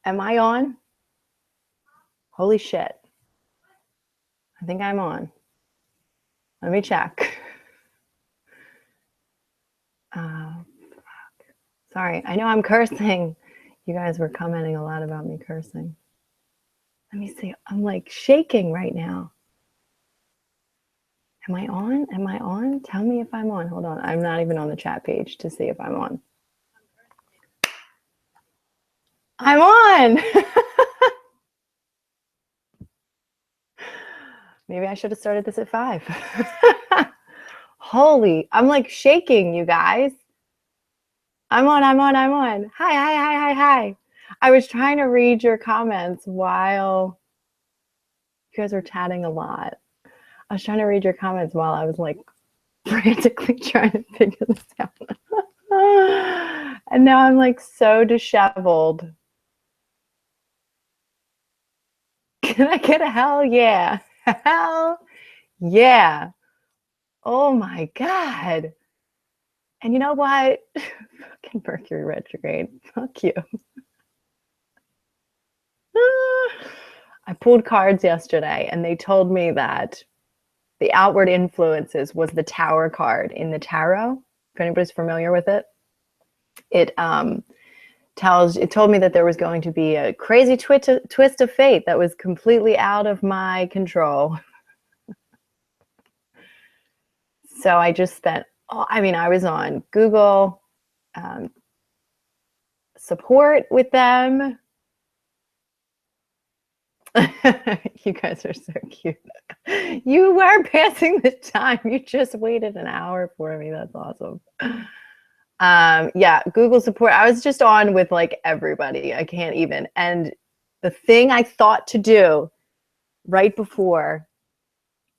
Am I on? Holy shit. I think I'm on. Let me check. Fuck. Sorry, I know I'm cursing. You guys were commenting a lot about me cursing. Let me see. I'm like shaking right now. Am I on? Am I on? Tell me if I'm on. Hold on. I'm not even on the chat page to see if I'm on. I'm on. Maybe I should have started this at 5. Holy, I'm like shaking, you guys. I'm on. Hi. I was trying to read your comments while you guys were chatting a lot. I was trying to read your comments while I was like frantically trying to figure this out. And now I'm like so disheveled. Can I get a hell yeah? Hell yeah. Oh my God. And you know what? Fucking Mercury retrograde. Fuck you. I pulled cards yesterday and they told me that the outward influences was the Tower card in the tarot. If anybody's familiar with it, it told me that there was going to be a crazy twist of fate that was completely out of my control. So I just spent, I was on Google support with them. You guys are so cute. You were passing the time. You just waited an hour for me. That's awesome. Yeah, Google support. I was just on with like everybody. I can't even. And the thing I thought to do right before,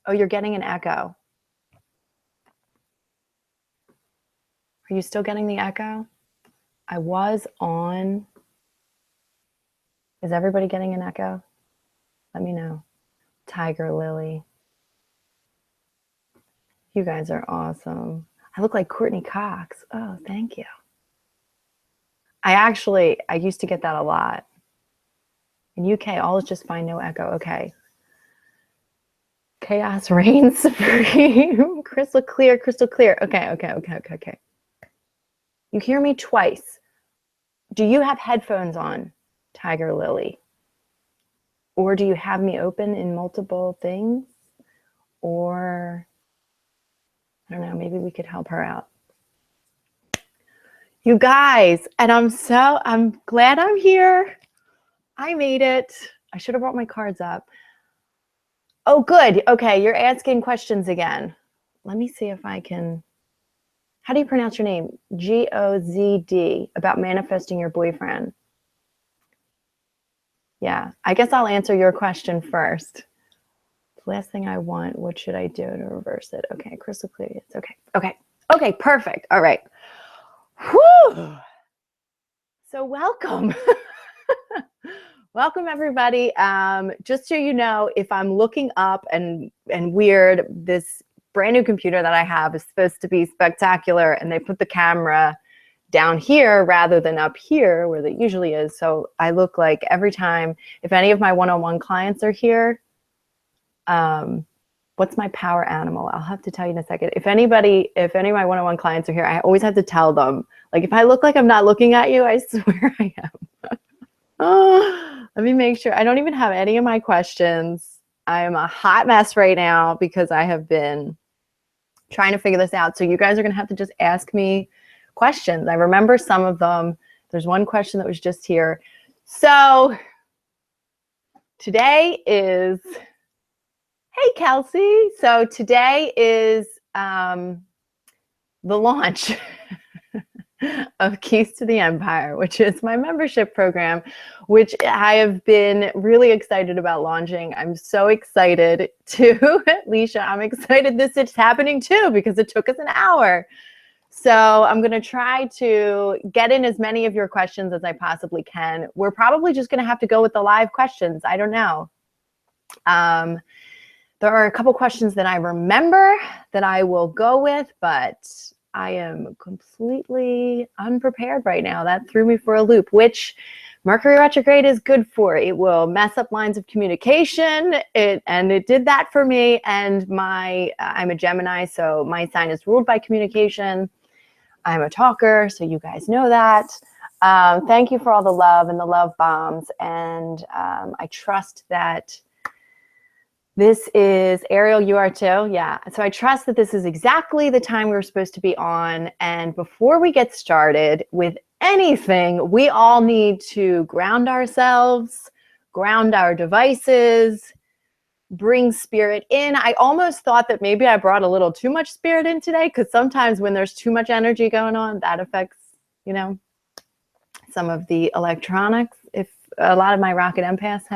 oh, you're getting an echo. Are you still getting the echo? I was on. Is everybody getting an echo? Let me know. Tiger Lily. You guys are awesome. I look like Courtney Cox. Oh, thank you. I used to get that a lot. In UK, all is just fine, no echo. Okay. Chaos reigns supreme. Crystal clear. Okay. You hear me twice. Do you have headphones on, Tiger Lily? Or do you have me open in multiple things? Or, I don't know, maybe we could help her out. You guys, and I'm glad I'm here. I made it. I should have brought my cards up. Oh, good. Okay, you're asking questions again. Let me see if I can. How do you pronounce your name? Gozd, about manifesting your boyfriend. Yeah, I guess I'll answer your question first. The last thing I want, what should I do to reverse it? Okay, crystal clear. It's okay. Okay, perfect. All right. Whew. So welcome. Welcome everybody. Just so you know, if I'm looking up and weird, this brand new computer that I have is supposed to be spectacular, and they put the camera down here rather than up here where it usually is. So I look like every time, if any of my one-on-one clients are here, what's my power animal? I'll have to tell you in a second. If any of my one-on-one clients are here, I always have to tell them, like, if I look like I'm not looking at you, I swear I am. Oh, let me make sure. I don't even have any of my questions. I am a hot mess right now because I have been trying to figure this out. So you guys are going to have to just ask me questions. I remember some of them. There's one question that was just here. So today is, hey, Kelsey. So today is the launch of Keys to the Empire, which is my membership program, which I have been really excited about launching. I'm so excited too, Leisha. I'm excited this is happening too, because it took us an hour. So I'm going to try to get in as many of your questions as I possibly can. We're probably just going to have to go with the live questions. I don't know. There are a couple questions that I remember that I will go with, but I am completely unprepared right now. That threw me for a loop, which Mercury retrograde is good for. It will mess up lines of communication. It did that for me. And I'm a Gemini, so my sign is ruled by communication. I'm a talker, so you guys know that. Thank you for all the love and the love bombs. And I trust that this is, Ariel, you are too? Yeah. So I trust that this is exactly the time we were supposed to be on. And before we get started with anything, we all need to ground ourselves, ground our devices, bring spirit in. I almost thought that maybe I brought a little too much spirit in today, because sometimes when there's too much energy going on, that affects, you know, some of the electronics. If a lot of my rocket empaths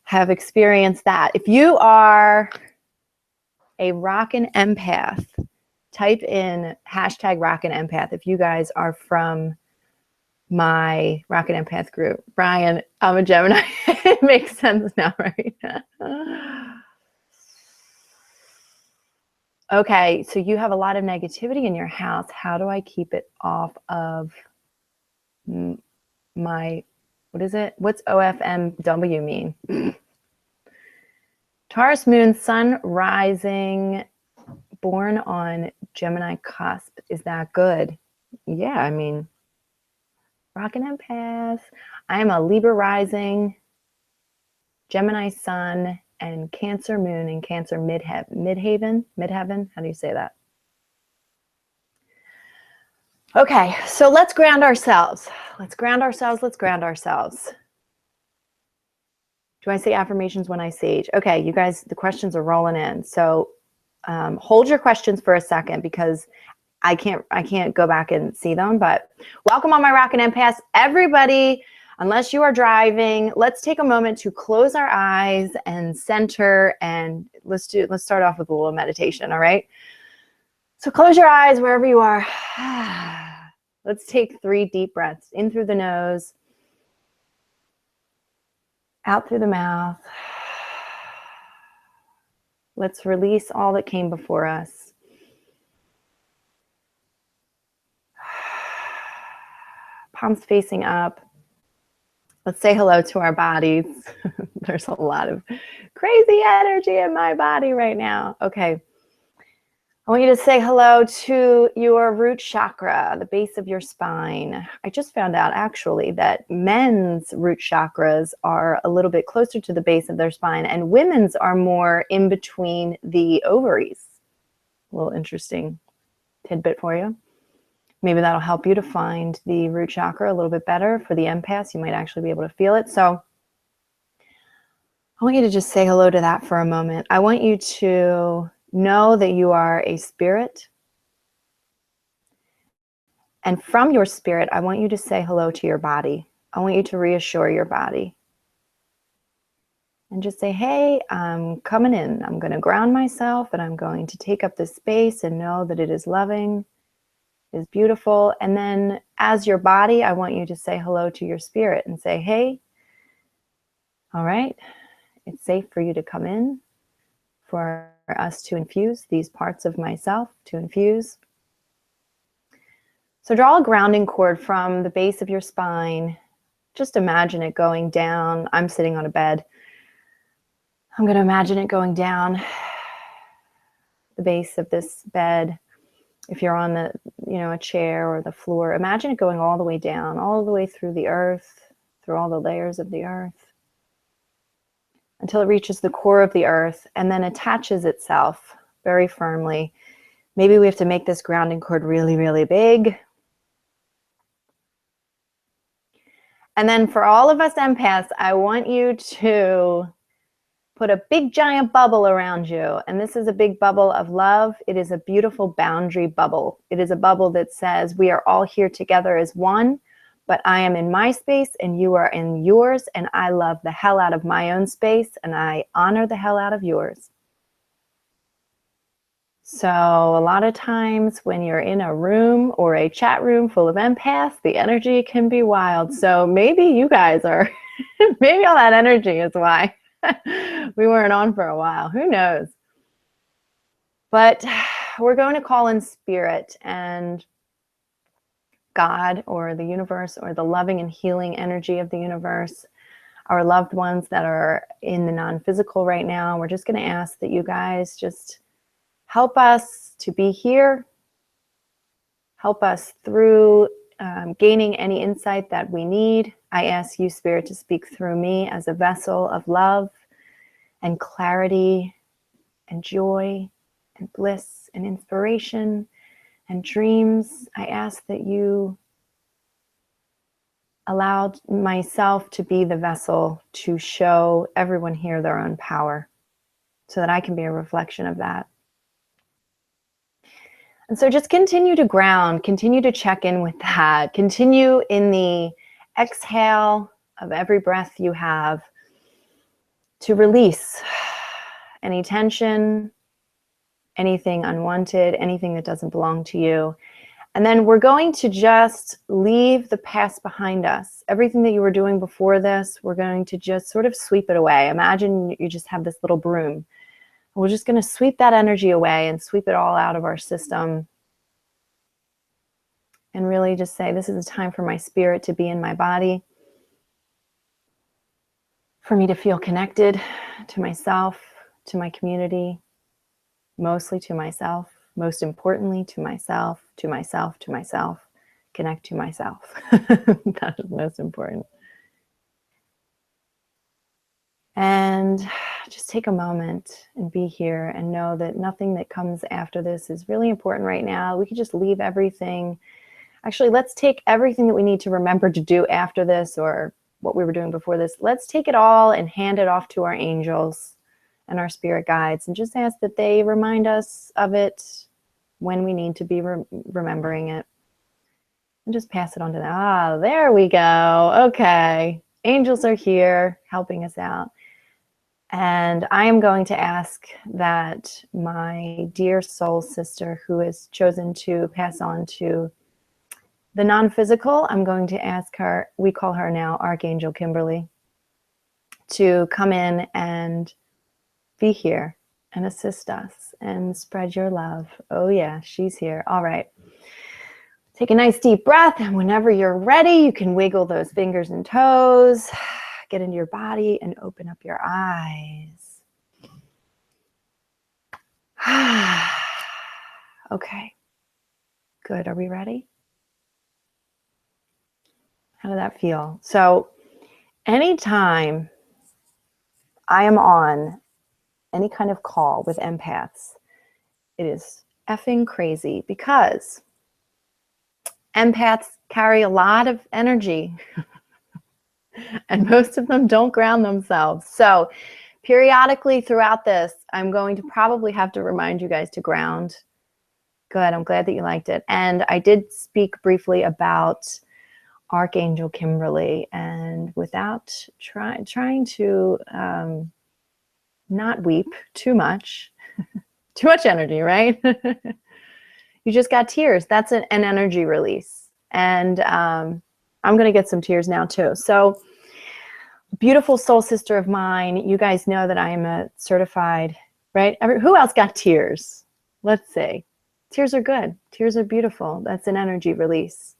have experienced that. If you are a rockin' empath, type in hashtag rockin' empath if you guys are from my rockin' empath group. Brian, I'm a Gemini. It makes sense now, right? Okay, so you have a lot of negativity in your house. How do I keep it off of my, what is it? What's OFMW mean? Taurus moon, sun rising, born on Gemini cusp. Is that good? Yeah, I mean, rockin' empath. I am a Libra rising, Gemini sun, and Cancer moon and Cancer midheaven. How do you say that? Okay, so let's ground ourselves. Let's ground ourselves. Let's ground ourselves. Do I say affirmations when I sage? Okay, you guys, the questions are rolling in. So hold your questions for a second, because I can't go back and see them. But welcome on my Rockin' Empaths, everybody. Unless you are driving, let's take a moment to close our eyes and center, and let's start off with a little meditation. All right. So close your eyes wherever you are. Let's take 3 deep breaths in through the nose, out through the mouth. Let's release all that came before us. Palms facing up. Let's say hello to our bodies. There's a lot of crazy energy in my body right now. Okay. I want you to say hello to your root chakra, the base of your spine. I just found out actually that men's root chakras are a little bit closer to the base of their spine, and women's are more in between the ovaries. A little interesting tidbit for you. Maybe that'll help you to find the root chakra a little bit better. For the empaths, you might actually be able to feel it. So I want you to just say hello to that for a moment. I want you to know that you are a spirit. And from your spirit, I want you to say hello to your body. I want you to reassure your body. And just say, hey, I'm coming in. I'm going to ground myself, and I'm going to take up this space and know that it is loving, is beautiful. And then as your body, I want you to say hello to your spirit and say, hey, all right, it's safe for you to come in, for us to infuse these parts of myself, to infuse. So draw a grounding cord from the base of your spine. Just imagine it going down. I'm sitting on a bed. I'm going to imagine it going down the base of this bed. If you're on the, a chair or the floor, imagine it going all the way down, all the way through the earth, through all the layers of the earth, until it reaches the core of the earth and then attaches itself very firmly. Maybe we have to make this grounding cord really, really big. And then for all of us empaths, I want you to put a big giant bubble around you. And this is a big bubble of love. It is a beautiful boundary bubble. It is a bubble that says we are all here together as one, but I am in my space and you are in yours, and I love the hell out of my own space and I honor the hell out of yours. So a lot of times when you're in a room or a chat room full of empaths, the energy can be wild. So maybe you guys are, maybe all that energy is why we weren't on for a while. Who knows? But we're going to call in spirit, and God or the universe or the loving and healing energy of the universe, our loved ones that are in the non-physical right now. We're just going to ask that you guys just help us to be here, help us through gaining any insight that we need. I ask you, Spirit, to speak through me as a vessel of love and clarity and joy and bliss and inspiration and dreams. I ask that you allowed myself to be the vessel to show everyone here their own power so that I can be a reflection of that. And so just continue to ground, continue to check in with that, continue in the exhale of every breath you have to release any tension, anything unwanted, anything that doesn't belong to you. And then we're going to just leave the past behind us. Everything that you were doing before this, we're going to just sort of sweep it away. Imagine you just have this little broom. We're just going to sweep that energy away and sweep it all out of our system. And really just say, this is a time for my spirit to be in my body, for me to feel connected to myself, to my community, mostly to myself, most importantly to myself, to myself, to myself, connect to myself. That is most important. And just take a moment and be here and know that nothing that comes after this is really important right now. We could just leave everything. Actually, let's take everything that we need to remember to do after this or what we were doing before this. Let's take it all and hand it off to our angels and our spirit guides and just ask that they remind us of it when we need to be remembering it. And just pass it on to them. Ah, there we go. Okay. Angels are here helping us out. And I am going to ask that my dear soul sister who has chosen to pass on to the non-physical, I'm going to ask her, we call her now Archangel Kimberly, to come in and be here and assist us and spread your love. Oh yeah, she's here. All right. Take a nice deep breath, and whenever you're ready, you can wiggle those fingers and toes, get into your body and open up your eyes. Okay, good. Are we ready? How did that feel? So anytime I am on any kind of call with empaths, it is effing crazy because empaths carry a lot of energy and most of them don't ground themselves. So periodically throughout this, I'm going to probably have to remind you guys to ground. Good. I'm glad that you liked it. And I did speak briefly about Archangel Kimberly, and without trying to not weep too much, too much energy, right? You just got tears. That's an energy release. And I'm going to get some tears now too. So beautiful soul sister of mine, you guys know that I am a certified, right? Who else got tears? Let's see. Tears are good. Tears are beautiful. That's an energy release.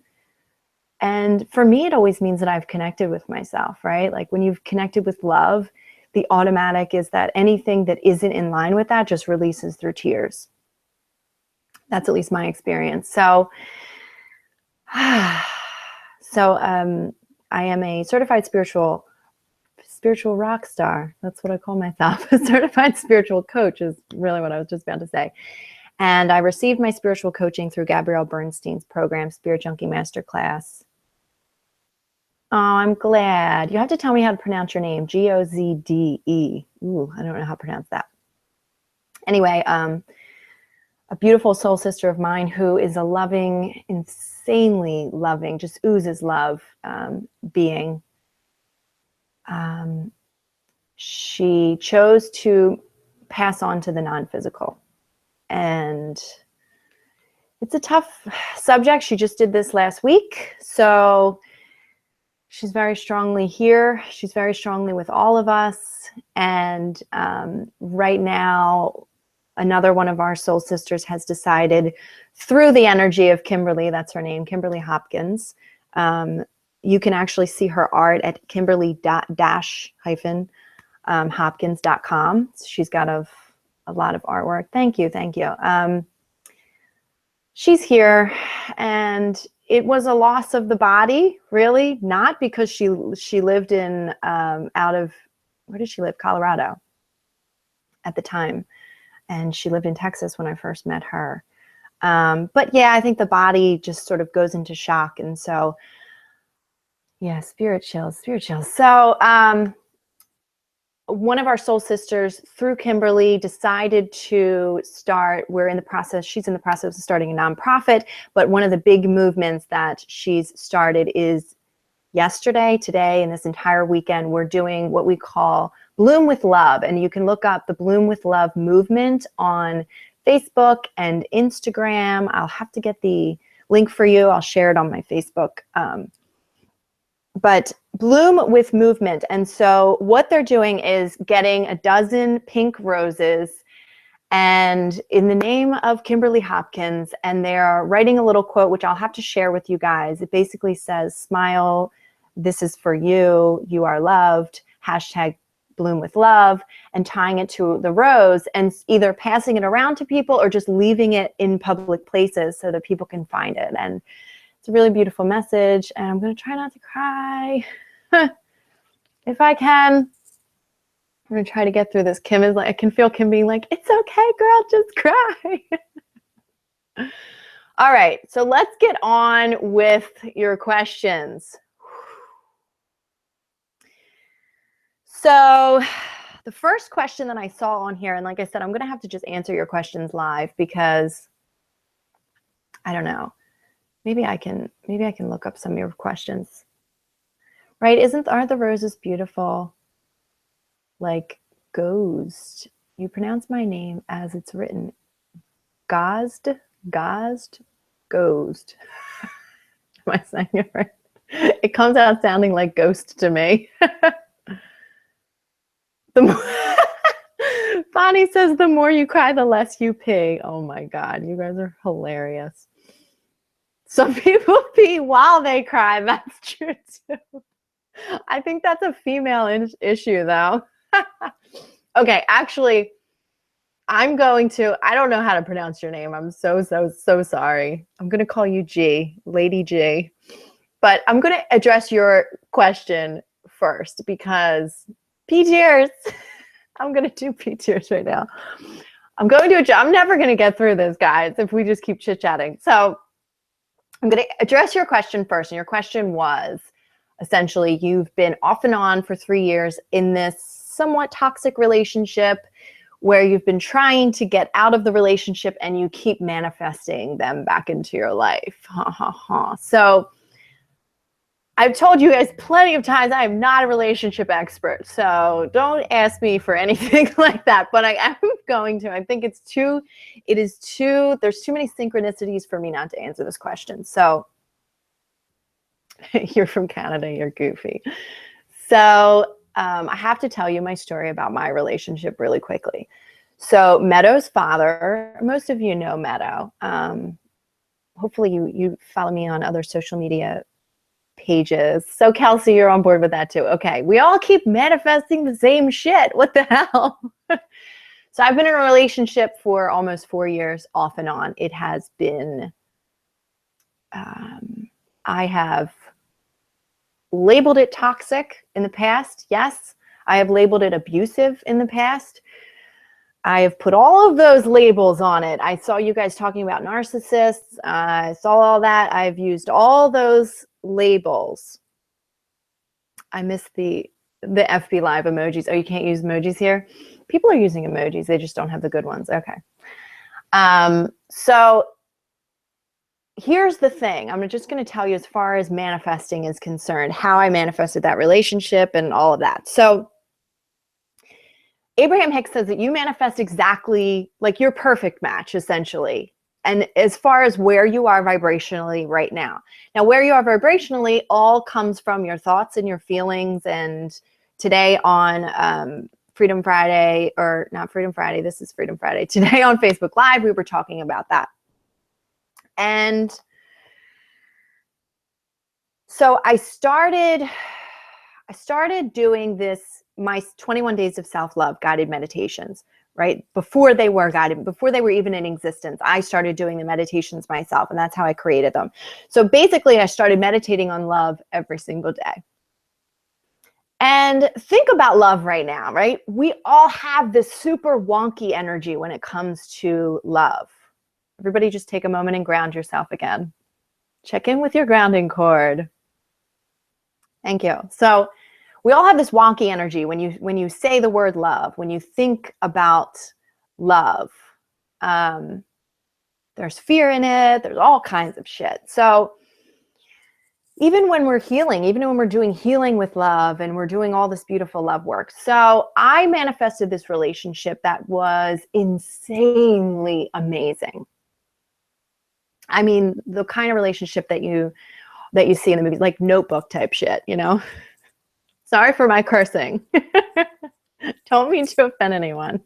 And for me, it always means that I've connected with myself, right? Like when you've connected with love, the automatic is that anything that isn't in line with that just releases through tears. That's at least my experience. So, I am a certified spiritual rock star. That's what I call myself. A certified spiritual coach is really what I was just about to say. And I received my spiritual coaching through Gabrielle Bernstein's program, Spirit Junkie Masterclass. Oh, I'm glad. You have to tell me how to pronounce your name. Gozde. Ooh, I don't know how to pronounce that. Anyway, a beautiful soul sister of mine who is a loving, insanely loving, just oozes love being. She chose to pass on to the non-physical. And it's a tough subject. She just did this last week. So she's very strongly here. She's very strongly with all of us. And right now, Another one of our soul sisters has decided, through the energy of Kimberly, that's her name, Kimberly Hopkins. You can actually see her art at Kimberly-Hopkins.com. She's got a lot of artwork. Thank you. She's here, and it was a loss of the body, really, not because she lived in where did she live? Colorado at the time, and she lived in Texas when I first met her. But yeah, I think the body just sort of goes into shock, and so yeah, spirit chills. So one of our soul sisters, through Kimberly, decided to start, she's in the process of starting a nonprofit, but one of the big movements that she's started is yesterday, today, and this entire weekend, we're doing what we call Bloom with Love. And you can look up the Bloom with Love movement on Facebook and Instagram. I'll have to get the link for you. I'll share it on my Facebook. But Bloom with Movement. And so what they're doing is getting a dozen pink roses and in the name of Kimberly Hopkins, and they're writing a little quote, which I'll have to share with you guys. It basically says, smile, this is for you, you are loved, hashtag Bloom with Love, and tying it to the rose and either passing it around to people or just leaving it in public places so that people can find it. And it's a really beautiful message, and I'm going to try not to cry if I can. I'm going to try to get through this. Kim is like, I can feel Kim being like, it's okay, girl, just cry. All right, so let's get on with your questions. So the first question that I saw on here, and like I said, I'm going to have to just answer your questions live because I don't know. Maybe I can look up some of your questions. Right? Aren't the roses beautiful? Like Ghost. You pronounce my name as it's written. Ghost. Am I saying it right? It comes out sounding like ghost to me. Bonnie says the more you cry, the less you pee. Oh my God, you guys are hilarious. Some people pee while they cry. That's true too. I think that's a female issue though. Okay, actually, I don't know how to pronounce your name. I'm so sorry. I'm going to call you G, Lady G. But I'm going to address your question first because pee tears. I'm going to do pee tears right now. I'm never going to get through this, guys, if we just keep chit-chatting. So I'm going to address your question first. And your question was, essentially, you've been off and on for 3 years in this somewhat toxic relationship where you've been trying to get out of the relationship and you keep manifesting them back into your life. So I've told you guys plenty of times I am not a relationship expert, so don't ask me for anything like that, but I am going to. I think there's too many synchronicities for me not to answer this question. So you're from Canada, you're goofy. So I have to tell you my story about my relationship really quickly. So Meadow's father, most of you know Meadow. Hopefully you follow me on other social media pages. So Kelsey, you're on board with that too. Okay, we all keep manifesting the same shit. What the hell? So I've been in a relationship for almost 4 years, off and on. It has been, I have labeled it toxic in the past. Yes, I have labeled it abusive in the past. I have put all of those labels on it. I saw you guys talking about narcissists. I saw all that. I've used all those labels. I missed the FB Live emojis. Oh, you can't use emojis here? People are using emojis. They just don't have the good ones. Okay. So here's the thing. I'm just going to tell you, as far as manifesting is concerned, how I manifested that relationship and all of that. So Abraham Hicks says that you manifest exactly like your perfect match, essentially. And as far as where you are vibrationally right now. Now, where you are vibrationally all comes from your thoughts and your feelings. And today on Freedom Friday, or not Freedom Friday, this is Freedom Friday. Today on Facebook Live, we were talking about that. And so I started doing this, my 21 days of self-love guided meditations, right? Before they were guided, before they were even in existence, I started doing the meditations myself, and that's how I created them. So basically, I started meditating on love every single day. And think about love right now, right? We all have this super wonky energy when it comes to love. Everybody just take a moment and ground yourself again. Check in with your grounding cord. Thank you. So we all have this wonky energy when you say the word love, when you think about love. There's fear in it. There's all kinds of shit. So even when we're healing, even when we're doing healing with love and we're doing all this beautiful love work. So I manifested this relationship that was insanely amazing. I mean, the kind of relationship that you see in the movies, like Notebook type shit, you know? Sorry for my cursing. Don't mean to offend anyone.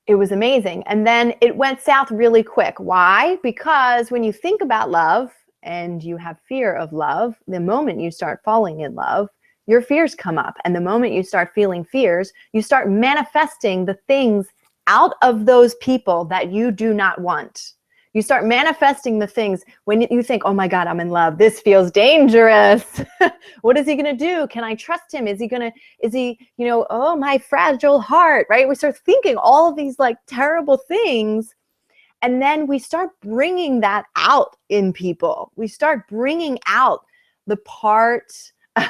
It was amazing. And then it went south really quick. Why? Because when you think about love and you have fear of love, the moment you start falling in love, your fears come up. And the moment you start feeling fears, you start manifesting the things out of those people that you do not want. You start manifesting the things when you think, oh my God, I'm in love. This feels dangerous. What is he going to do? Can I trust him? Is he, oh, my fragile heart, right? We start thinking all of these like terrible things. And then we start bringing that out in people. We start bringing out the part,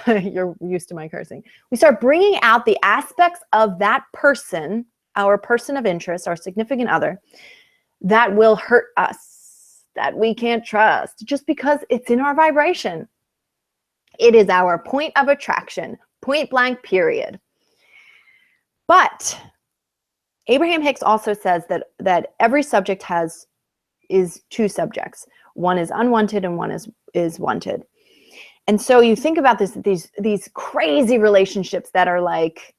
you're used to my cursing. We start bringing out the aspects of that person, our person of interest, our significant other, that will hurt us, that we can't trust, just because it's in our vibration. It is our point of attraction, point blank, period. But Abraham Hicks also says that every subject is two subjects. One is unwanted and one is wanted. And so you think about these crazy relationships that are like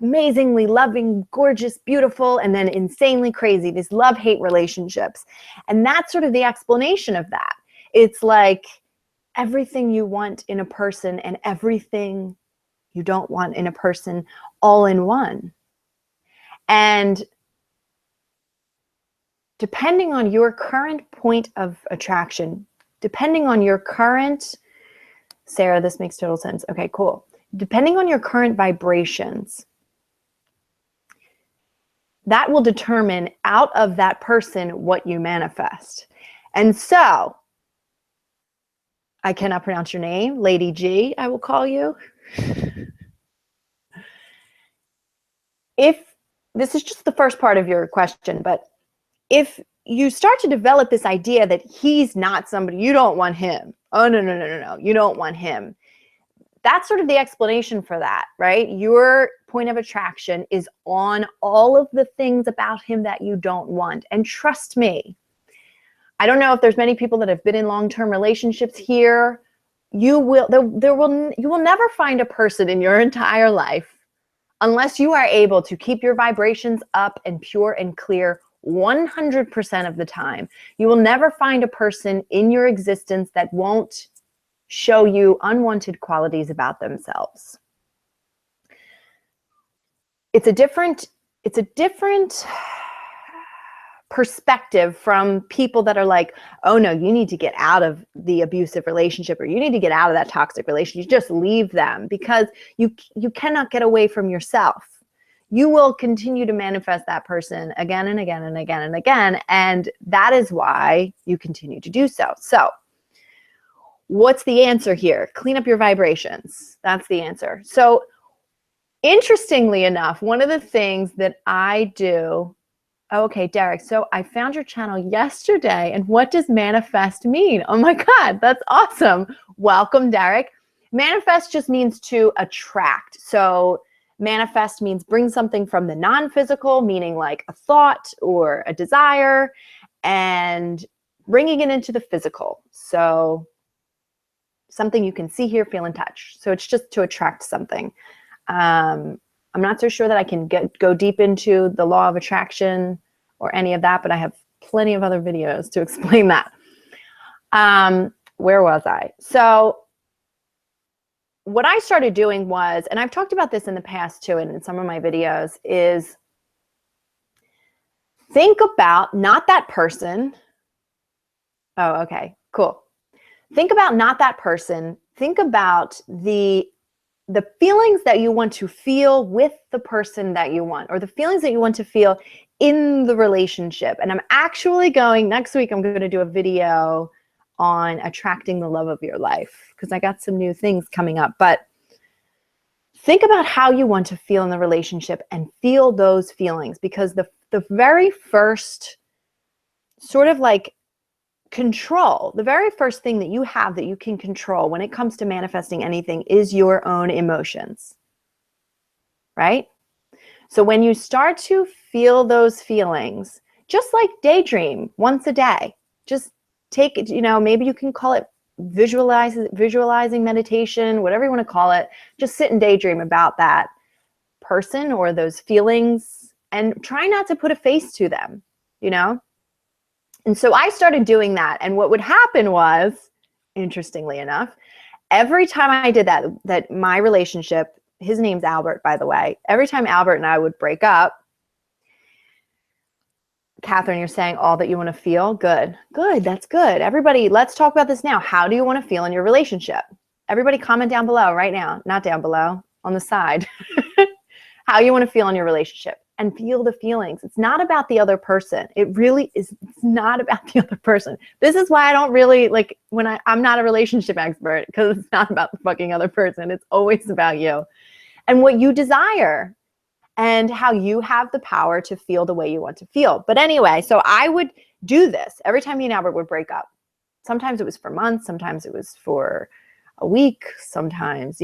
amazingly loving, gorgeous, beautiful, and then insanely crazy, these love-hate relationships. And that's sort of the explanation of that. It's like everything you want in a person and everything you don't want in a person all in one. And depending on your current point of attraction, depending on your current, Sarah, this makes total sense. Okay, cool. Depending on your current vibrations, that will determine out of that person what you manifest. And so, I cannot pronounce your name, Lady G, I will call you. If this is just the first part of your question, but if you start to develop this idea that he's not somebody, you don't want him. Oh, no, you don't want him. That's sort of the explanation for that, right? Your point of attraction is on all of the things about him that you don't want. And trust me, I don't know if there's many people that have been in long-term relationships here. You will never find a person in your entire life unless you are able to keep your vibrations up and pure and clear 100% of the time. You will never find a person in your existence that won't show you unwanted qualities about themselves. It's a different perspective from people that are like, oh no, you need to get out of the abusive relationship, or you need to get out of that toxic relationship. You just leave them, because you cannot get away from yourself. You will continue to manifest that person again and again and again and again. And that is why you continue to do so. So what's the answer here? Clean up your vibrations. That's the answer. So interestingly enough, one of the things that I do, okay, Derek, so I found your channel yesterday, and what does manifest mean? Oh my God, that's awesome. Welcome, Derek. Manifest just means to attract. So manifest means bring something from the non-physical, meaning like a thought or a desire, and bringing it into the physical. So something you can see, hear, feel, and touch. So it's just to attract something. I'm not so sure that I can go deep into the law of attraction or any of that, but I have plenty of other videos to explain that. Where was I? So what I started doing was, and I've talked about this in the past too, and in some of my videos, is think about not that person. Oh, okay, cool. Think about not that person. Think about the feelings that you want to feel with the person that you want, or the feelings that you want to feel in the relationship. And I'm actually going, next week, I'm going to do a video on attracting the love of your life, because I got some new things coming up. But think about how you want to feel in the relationship and feel those feelings, because the very first sort of like control, the very first thing that you have that you can control when it comes to manifesting anything is your own emotions, right? So when you start to feel those feelings, just like daydream once a day, just take it, maybe you can call it visualizing meditation, whatever you want to call it. Just sit and daydream about that person or those feelings and try not to put a face to them, And so I started doing that. And what would happen was, interestingly enough, every time I did that my relationship, his name's Albert, by the way, every time Albert and I would break up, Catherine, you're saying all that you want to feel? Good. Good. That's good. Everybody, let's talk about this now. How do you want to feel in your relationship? Everybody comment down below right now. Not down below, on the side. How you want to feel in your relationship, and feel the feelings. It's not about the other person. It really is. It's not about the other person. This is why I don't really like when I'm not a relationship expert, because it's not about the fucking other person. It's always about you and what you desire, and how you have the power to feel the way you want to feel. But anyway, so I would do this every time me and Albert would break up. Sometimes it was for months. Sometimes it was for a week. Sometimes,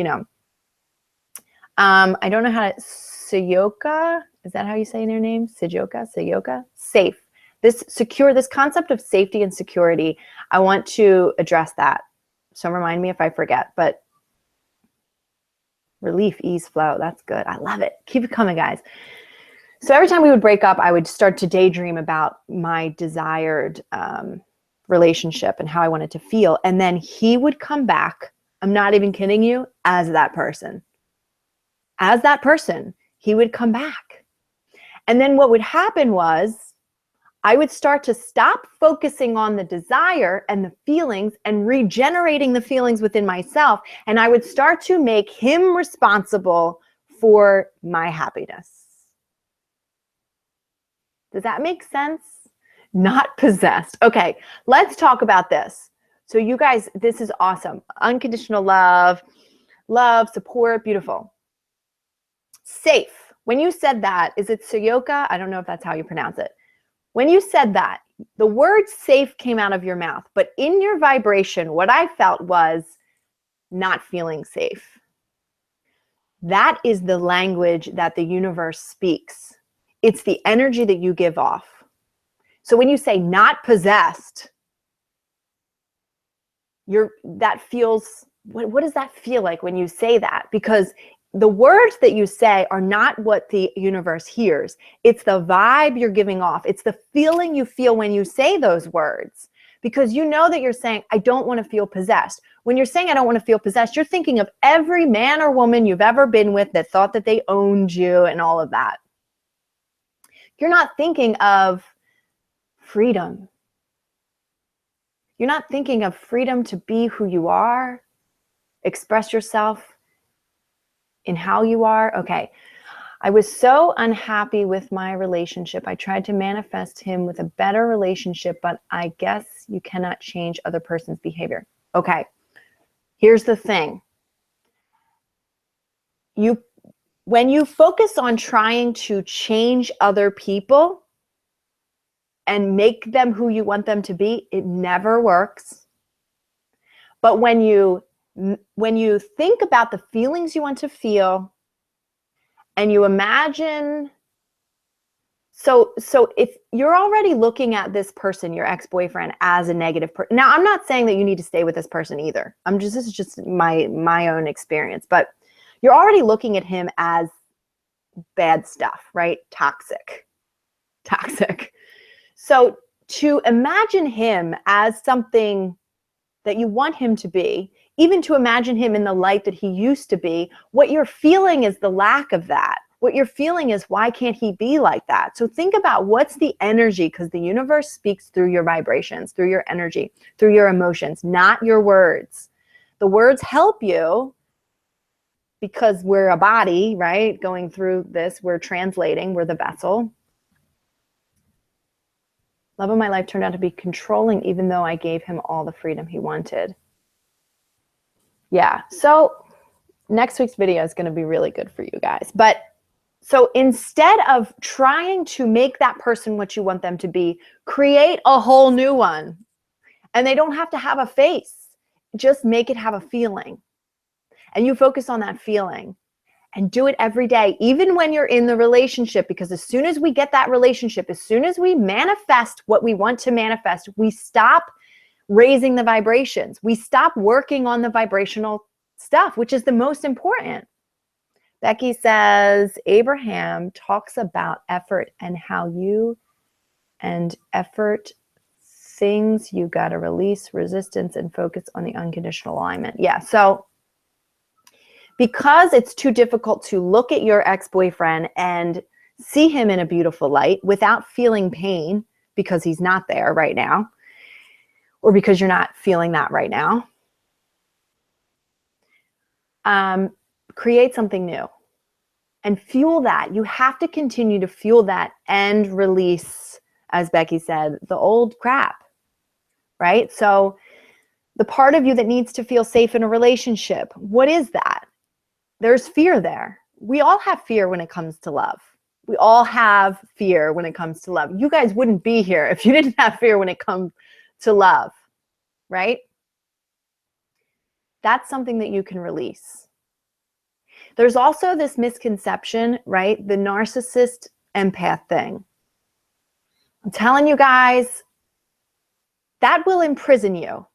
I don't know how to, Sayoka, is that how you say their name? Sayoka, safe. This concept of safety and security, I want to address that. So remind me if I forget, but relief, ease, flow. That's good. I love it. Keep it coming, guys. So every time we would break up, I would start to daydream about my desired relationship and how I wanted to feel. And then he would come back, I'm not even kidding you, as that person. As that person, he would come back. And then what would happen was I would start to stop focusing on the desire and the feelings and regenerating the feelings within myself. And I would start to make him responsible for my happiness. Does that make sense? Not possessed. Okay, let's talk about this. So you guys, this is awesome. Unconditional love, support, beautiful. Safe. When you said that, is it Sayoka? I don't know if that's how you pronounce it. When you said that, the word safe came out of your mouth, but in your vibration, what I felt was not feeling safe. That is the language that the universe speaks. It's the energy that you give off. So when you say not possessed, that feels, what does that feel like when you say that? Because the words that you say are not what the universe hears. It's the vibe you're giving off. It's the feeling you feel when you say those words, because you know that you're saying, I don't want to feel possessed. When you're saying, I don't want to feel possessed, you're thinking of every man or woman you've ever been with that thought that they owned you and all of that. You're not thinking of freedom. You're not thinking of freedom to be who you are, express yourself in how you are. Okay. I was so unhappy with my relationship. I tried to manifest him with a better relationship, but I guess you cannot change other person's behavior. Okay. Here's the thing. When you focus on trying to change other people and make them who you want them to be, it never works. But when you think about the feelings you want to feel and you imagine, so if you're already looking at this person, your ex-boyfriend, as a negative person. Now, I'm not saying that you need to stay with this person either. This is just my own experience, but you're already looking at him as bad stuff, right? Toxic. So to imagine him as something that you want him to be, even to imagine him in the light that he used to be, what you're feeling is the lack of that. What you're feeling is, why can't he be like that? So think about what's the energy, because the universe speaks through your vibrations, through your energy, through your emotions, not your words. The words help you because we're a body, right? Going through this, we're translating, we're the vessel. Love of my life turned out to be controlling, even though I gave him all the freedom he wanted. Yeah, so next week's video is going to be really good for you guys. But so instead of trying to make that person what you want them to be, create a whole new one. And they don't have to have a face. Just make it have a feeling. And you focus on that feeling. And do it every day, even when you're in the relationship, because as soon as we get that relationship, as soon as we manifest what we want to manifest, we stop raising the vibrations. We stop working on the vibrational stuff, which is the most important. Becky says, Abraham talks about effort and how you and effort things you got to release resistance and focus on the unconditional alignment. Yeah, so because it's too difficult to look at your ex-boyfriend and see him in a beautiful light without feeling pain because he's not there right now, or because you're not feeling that right now, create something new and fuel that. You have to continue to fuel that and release, as Becky said, the old crap, right? So the part of you that needs to feel safe in a relationship, what is that? There's fear there. We all have fear when it comes to love. We all have fear when it comes to love. You guys wouldn't be here if you didn't have fear when it comes to love, right? That's something that you can release. There's also this misconception, right? The narcissist empath thing. I'm telling you guys, that will imprison you.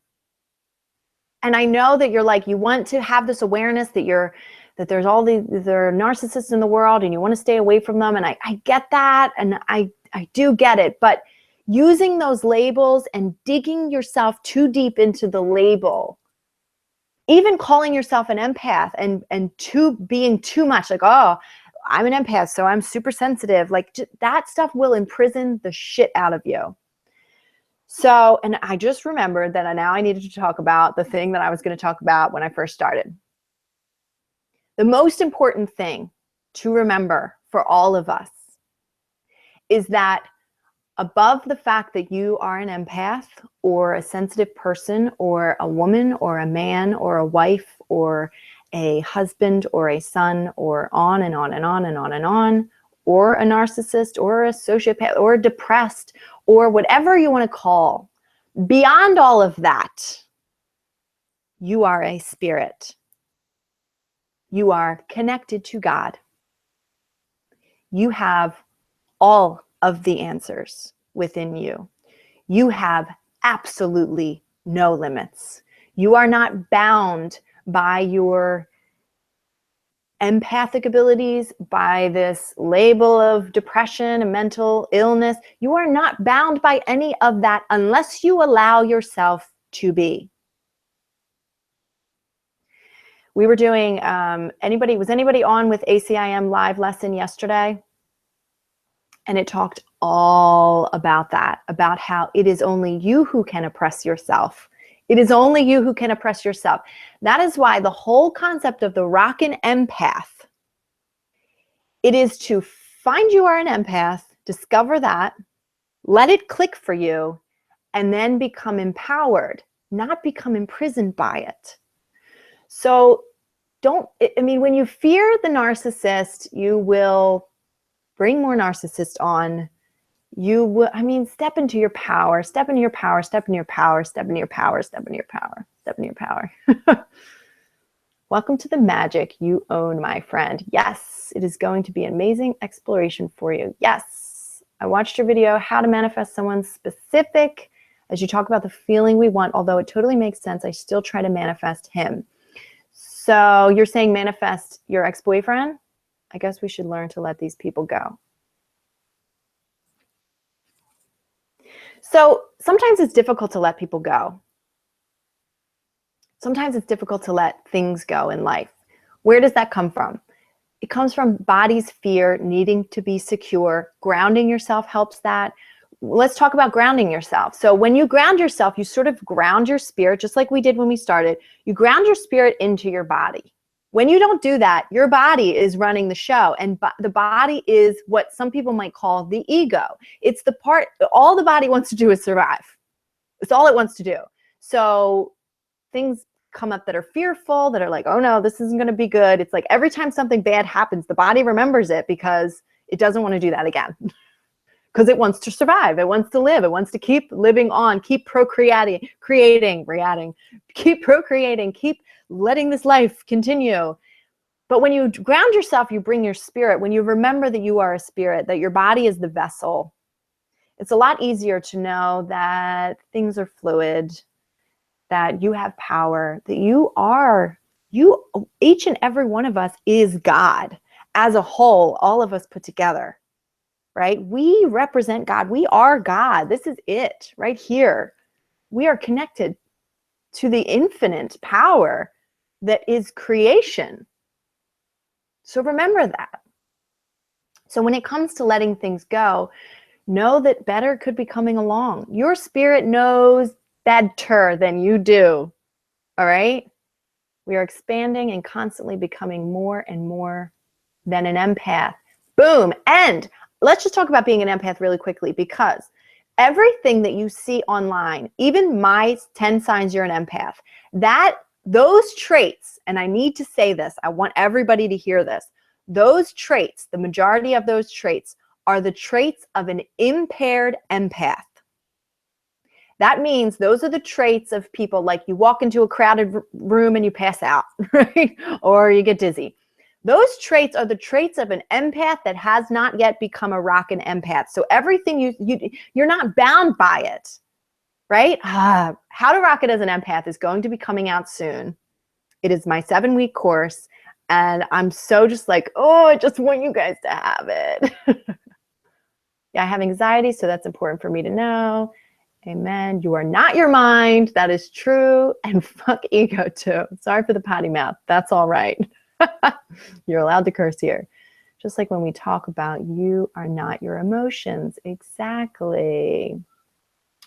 And I know that you're like, you want to have this awareness that there's all there are narcissists in the world and you want to stay away from them. And I get that. And I do get it. But using those labels and digging yourself too deep into the label, even calling yourself an empath and being too much, like, oh, I'm an empath, so I'm super sensitive. Like, that stuff will imprison the shit out of you. So, and I just remembered that now I needed to talk about the thing that I was going to talk about when I first started. The most important thing to remember for all of us is that above the fact that you are an empath or a sensitive person or a woman or a man or a wife or a husband or a son or on and on and on and on and on, or a narcissist or a sociopath or depressed or whatever you want to call, beyond all of that, you are a spirit. You are connected to God. You have all of the answers within you. You have absolutely no limits. You are not bound by your empathic abilities, by this label of depression and mental illness. You are not bound by any of that unless you allow yourself to be. We were doing, was anybody on with ACIM live lesson yesterday? And it talked all about that, about how it is only you who can oppress yourself. It is only you who can oppress yourself. That is why the whole concept of the rockin' empath, it is to find you are an empath, discover that, let it click for you, and then become empowered, not become imprisoned by it. So when you fear the narcissist, you will bring more narcissists on. You will, step into your power, step into your power, step into your power, step into your power, step into your power, step into your power. Welcome to the magic you own, my friend. Yes, it is going to be an amazing exploration for you. Yes, I watched your video, how to manifest someone specific. As you talk about the feeling we want, although it totally makes sense, I still try to manifest him. So you're saying manifest your ex-boyfriend? I guess we should learn to let these people go. So sometimes it's difficult to let people go. Sometimes it's difficult to let things go in life. Where does that come from? It comes from body's fear, needing to be secure. Grounding yourself helps that. Let's talk about grounding yourself. So when you ground yourself, you sort of ground your spirit, just like we did when we started. You ground your spirit into your body. When you don't do that, your body is running the show. And the body is what some people might call the ego. It's the part, all the body wants to do is survive. It's all it wants to do. So things come up that are fearful, that are like, oh no, this isn't going to be good. It's like every time something bad happens, the body remembers it because it doesn't want to do that again. Because it wants to survive. It wants to live. It wants to keep living on, keep procreating, keep procreating, keep letting this life continue. But when you ground yourself, you bring your spirit. When you remember that you are a spirit, that your body is the vessel, it's a lot easier to know that things are fluid, that you have power, that each and every one of us is God as a whole, all of us put together, right? We represent God. We are God. This is it right here. We are connected to the infinite power that is creation. So remember that. So when it comes to letting things go, know that better could be coming along. Your spirit knows better than you do. All right? We are expanding and constantly becoming more and more than an empath. Boom. And let's just talk about being an empath really quickly, because everything that you see online, even my 10 signs you're an empath, those traits, and I need to say this, I want everybody to hear this, those traits, the majority of those traits are the traits of an impaired empath. That means those are the traits of people, like you walk into a crowded room and you pass out, right? Or you get dizzy. Those traits are the traits of an empath that has not yet become a rockin' empath. So everything you're not bound by it, right? How to Rock It as an Empath is going to be coming out soon. It is my 7-week course. And I'm so just like, oh, I just want you guys to have it. Yeah, I have anxiety, so that's important for me to know. Amen. You are not your mind. That is true. And fuck ego too. Sorry for the potty mouth. That's all right. You're allowed to curse here. Just like when we talk about you are not your emotions. Exactly.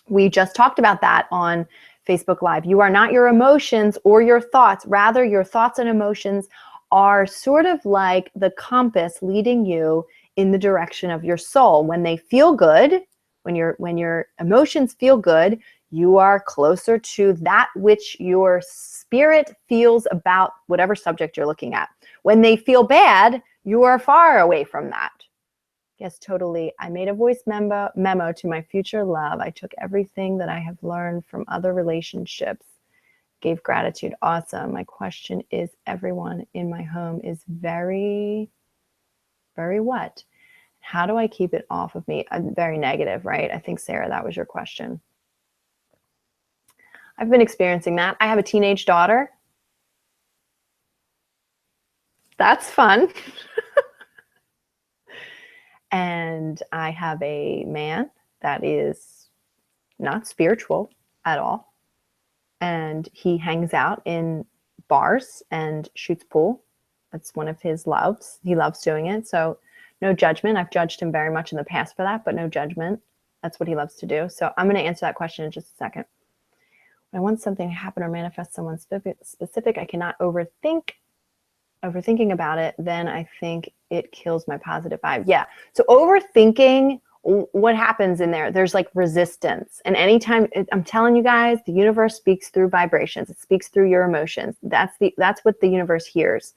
We just talked about that on Facebook Live. You are not your emotions or your thoughts. Rather, your thoughts and emotions are sort of like the compass leading you in the direction of your soul. When they feel good, when your emotions feel good, you are closer to that which your spirit feels about whatever subject you're looking at. When they feel bad, you are far away from that. Yes, totally. I made a voice memo to my future love. I took everything that I have learned from other relationships, gave gratitude. Awesome. My question is, everyone in my home is very, very what? How do I keep it off of me? I'm very negative, right? I think, Sarah, that was your question. I've been experiencing that. I have a teenage daughter. That's fun. And I have a man that is not spiritual at all. And he hangs out in bars and shoots pool. That's one of his loves. He loves doing it. So no judgment. I've judged him very much in the past for that, but no judgment. That's what he loves to do. So I'm going to answer that question in just a second. When I want something to happen or manifest someone specific, I cannot overthinking about it. Then I think it kills my positive vibe. Yeah. So overthinking, what happens in there? There's like resistance. And anytime, I'm telling you guys, the universe speaks through vibrations. It speaks through your emotions. That's what the universe hears.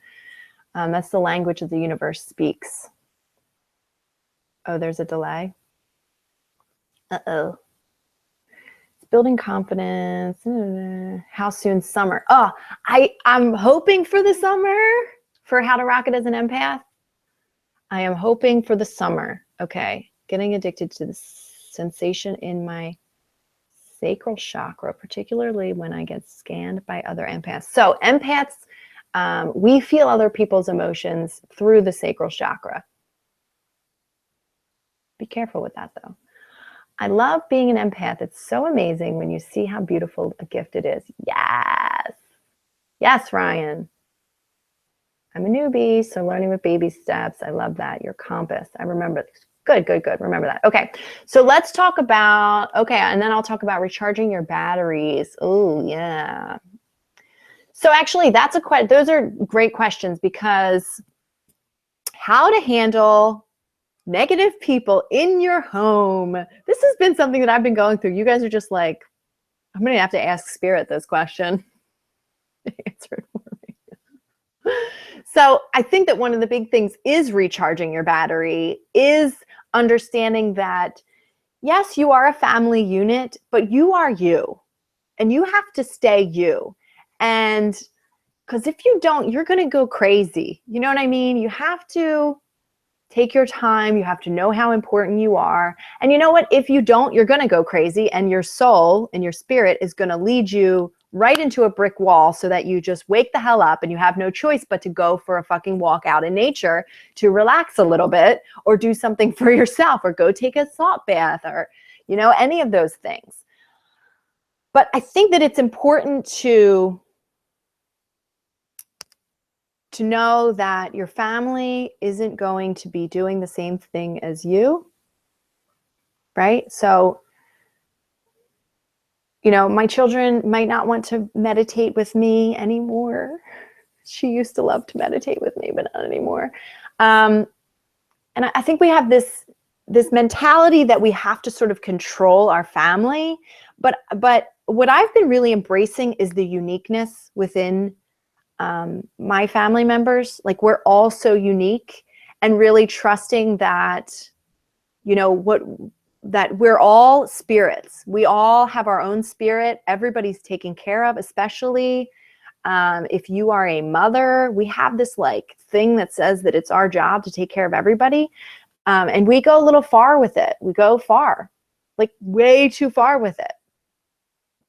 That's the language that the universe speaks. Oh, there's a delay. Uh-oh. It's building confidence. How soon? Summer. Oh, I'm hoping for the summer for How to Rock It as an Empath. I am hoping for the summer. Okay. Getting addicted to the sensation in my sacral chakra, particularly when I get scanned by other empaths. So empaths, We feel other people's emotions through the sacral chakra. Be careful with that, though. I love being an empath. It's so amazing when you see how beautiful a gift it is. Yes. Yes, Ryan. I'm a newbie, so learning with baby steps. I love that. Your compass. I remember this. Good, good, good. Remember that. Okay. So let's talk about, and then I'll talk about recharging your batteries. Oh, yeah. So actually, those are great questions, because how to handle negative people in your home. This has been something that I've been going through. You guys are just like, I'm going to have to ask Spirit this question. Answer it for me. So I think that one of the big things is recharging your battery, is understanding that, yes, you are a family unit, but you are you, and you have to stay you. And because if you don't, you're going to go crazy. You know what I mean? You have to take your time. You have to know how important you are. And you know what? If you don't, you're going to go crazy, and your soul and your spirit is going to lead you right into a brick wall, so that you just wake the hell up and you have no choice but to go for a fucking walk out in nature to relax a little bit, or do something for yourself, or go take a salt bath, or, you know, any of those things. But I think that it's important to know that your family isn't going to be doing the same thing as you, right? So, you know, my children might not want to meditate with me anymore. She used to love to meditate with me, but not anymore. And I think we have this mentality that we have to sort of control our family. But what I've been really embracing is the uniqueness within my family members. Like, we're all so unique, and really trusting that, you know, that we're all spirits. We all have our own spirit. Everybody's taken care of, especially if you are a mother. We have this like thing that says that it's our job to take care of everybody. And we go a little far with it. We go far, like way too far with it.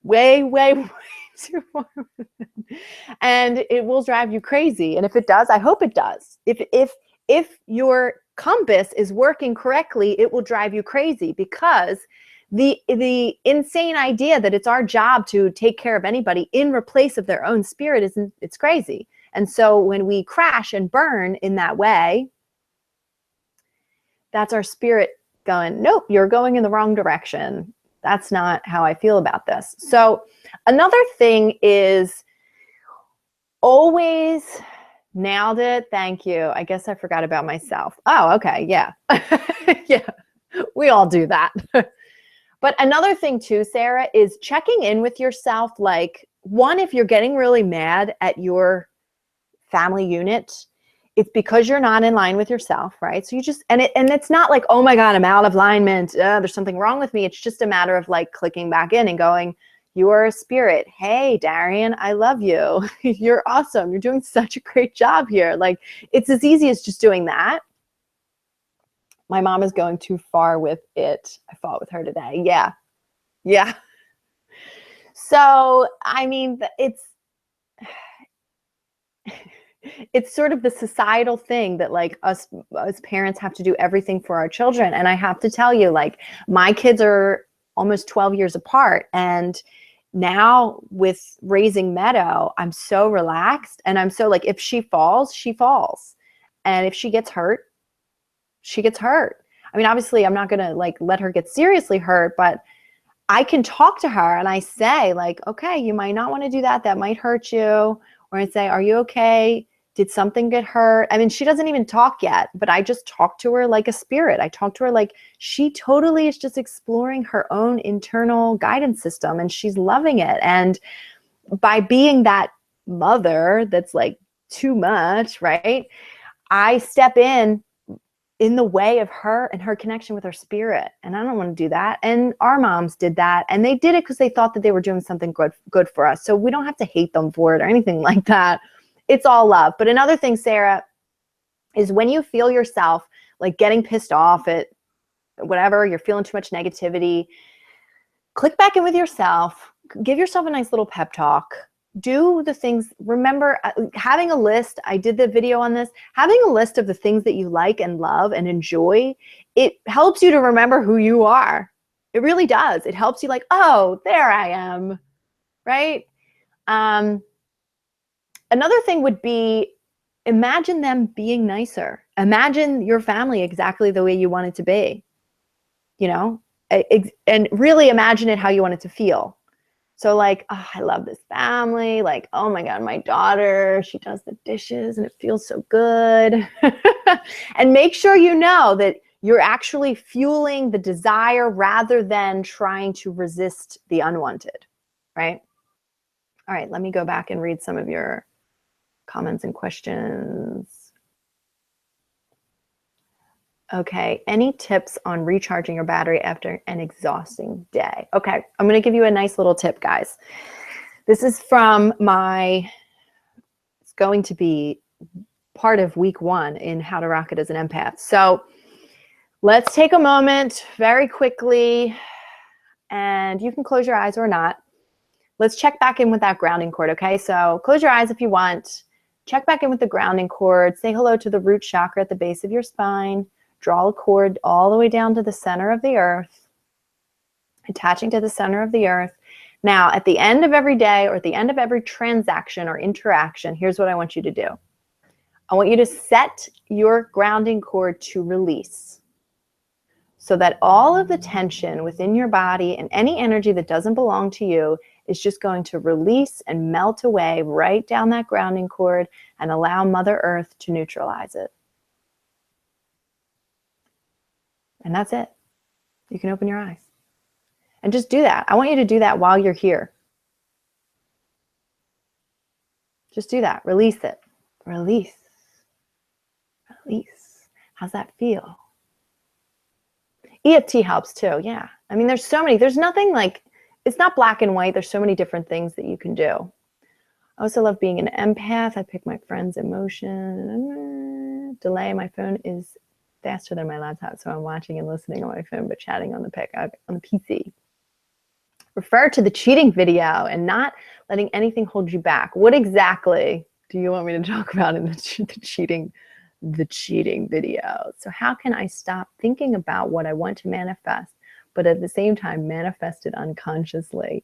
Way, way, way too far with it. And it will drive you crazy. And if it does, I hope it does. If your compass is working correctly, it will drive you crazy, because the insane idea that it's our job to take care of anybody in replace of their own spirit it's crazy. And so when we crash and burn in that way, that's our spirit going, nope, you're going in the wrong direction. That's not how I feel about this. So another thing is always, nailed it. Thank you. I guess I forgot about myself. Oh, okay. Yeah. Yeah. We all do that. But another thing too, Sarah, is checking in with yourself. Like, one, if you're getting really mad at your family unit, it's because you're not in line with yourself, right? So you just, and it's not like, oh my God, I'm out of alignment. There's something wrong with me. It's just a matter of like clicking back in and going, you are a spirit. Hey, Darienne, I love you. You're awesome. You're doing such a great job here. Like, it's as easy as just doing that. My mom is going too far with it. I fought with her today. Yeah. Yeah. So, I mean, it's sort of the societal thing that like us parents have to do everything for our children. And I have to tell you, like, my kids are almost 12 years apart. And now with raising Meadow, I'm so relaxed, and I'm so like, if she falls, she falls. And if she gets hurt, she gets hurt. I mean, obviously I'm not going to like let her get seriously hurt, but I can talk to her and I say like, okay, you might not want to do that. That might hurt you. Or I say, are you okay? Did something get hurt? I mean, she doesn't even talk yet, but I just talk to her like a spirit. I talk to her like she totally is just exploring her own internal guidance system, and she's loving it. And by being that mother that's like too much, right? I step in the way of her and her connection with her spirit. And I don't want to do that. And our moms did that. And they did it because they thought that they were doing something good for us. So we don't have to hate them for it or anything like that. It's all love. But another thing, Sarah, is when you feel yourself like getting pissed off at whatever, you're feeling too much negativity, click back in with yourself, give yourself a nice little pep talk. do the things. Remember, having a list, I did the video on this, having a list of the things that you like and love and enjoy, it helps you to remember who you are. It really does. It helps you like, oh, there I am, right? Another thing would be, imagine them being nicer. Imagine your family exactly the way you want it to be, you know, and really imagine it how you want it to feel. So like, oh, I love this family. Like, oh my God, my daughter, she does the dishes and it feels so good. And make sure you know that you're actually fueling the desire rather than trying to resist the unwanted, right? All right, let me go back and read some of your comments and questions. Okay, any tips on recharging your battery after an exhausting day? Okay, I'm gonna give you a nice little tip, guys. This is from it's going to be part of week 1 in How to Rock It as an Empath. So let's take a moment very quickly, and you can close your eyes or not. Let's check back in with that grounding cord, okay? So close your eyes if you want. Check back in with the grounding cord. Say hello to the root chakra at the base of your spine. Draw a cord all the way down to the center of the earth, attaching to the center of the earth. Now, at the end of every day or at the end of every transaction or interaction, here's what I want you to do. I want you to set your grounding cord to release so that all of the tension within your body and any energy that doesn't belong to you is just going to release and melt away right down that grounding cord and allow Mother Earth to neutralize it. And that's it. You can open your eyes. And just do that. I want you to do that while you're here. Just do that. Release it. Release. Release. How's that feel? EFT helps too. Yeah. I mean, there's so many. There's nothing like, it's not black and white. There's so many different things that you can do. I also love being an empath. I pick my friend's emotion. Delay. My phone is faster than my laptop, so I'm watching and listening on my phone, but chatting on the PC. Refer to the cheating video and not letting anything hold you back. What exactly do you want me to talk about in the cheating video? So how can I stop thinking about what I want to manifest, but at the same time manifest it unconsciously?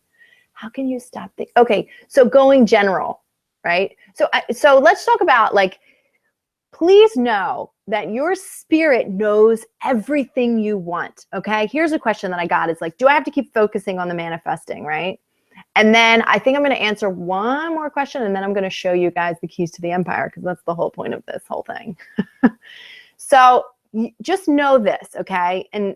How can you stop thinking? Okay, so going general, right? So let's talk about, like, please know that your spirit knows everything you want, okay? Here's a question that I got. It's like, do I have to keep focusing on the manifesting, right? And then I think I'm going to answer one more question, and then I'm going to show you guys the keys to the empire, because that's the whole point of this whole thing. So just know this, okay? And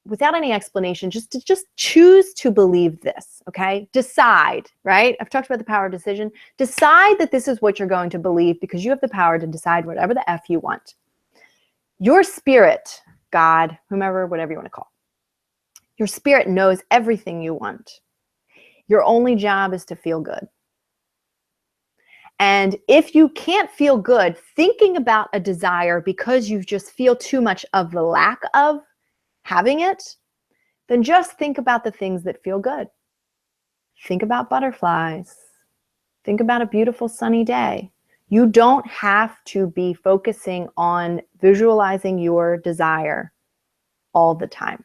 without any explanation, just choose to believe this, okay? Decide, right? I've talked about the power of decision. Decide that this is what you're going to believe, because you have the power to decide whatever the F you want. Your spirit, God, whomever, whatever you want to call, your spirit knows everything you want. Your only job is to feel good. And if you can't feel good thinking about a desire because you just feel too much of the lack of having it, then just think about the things that feel good. Think about butterflies. Think about a beautiful sunny day. You don't have to be focusing on visualizing your desire all the time.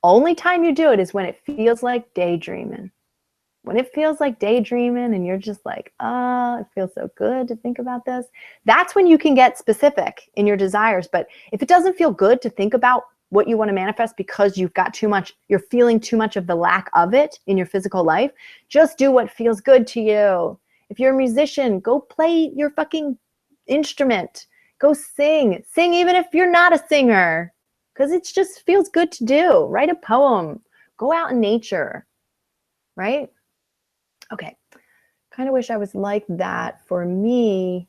Only time you do it is when it feels like daydreaming. When it feels like daydreaming and you're just like, oh, it feels so good to think about this, that's when you can get specific in your desires. But if it doesn't feel good to think about what you want to manifest because you've got too much, you're feeling too much of the lack of it in your physical life, just do what feels good to you. If you're a musician, go play your fucking instrument. Go sing. Sing even if you're not a singer, because it just feels good to do. Write a poem. Go out in nature, right? Okay. Kind of wish I was like that. For me,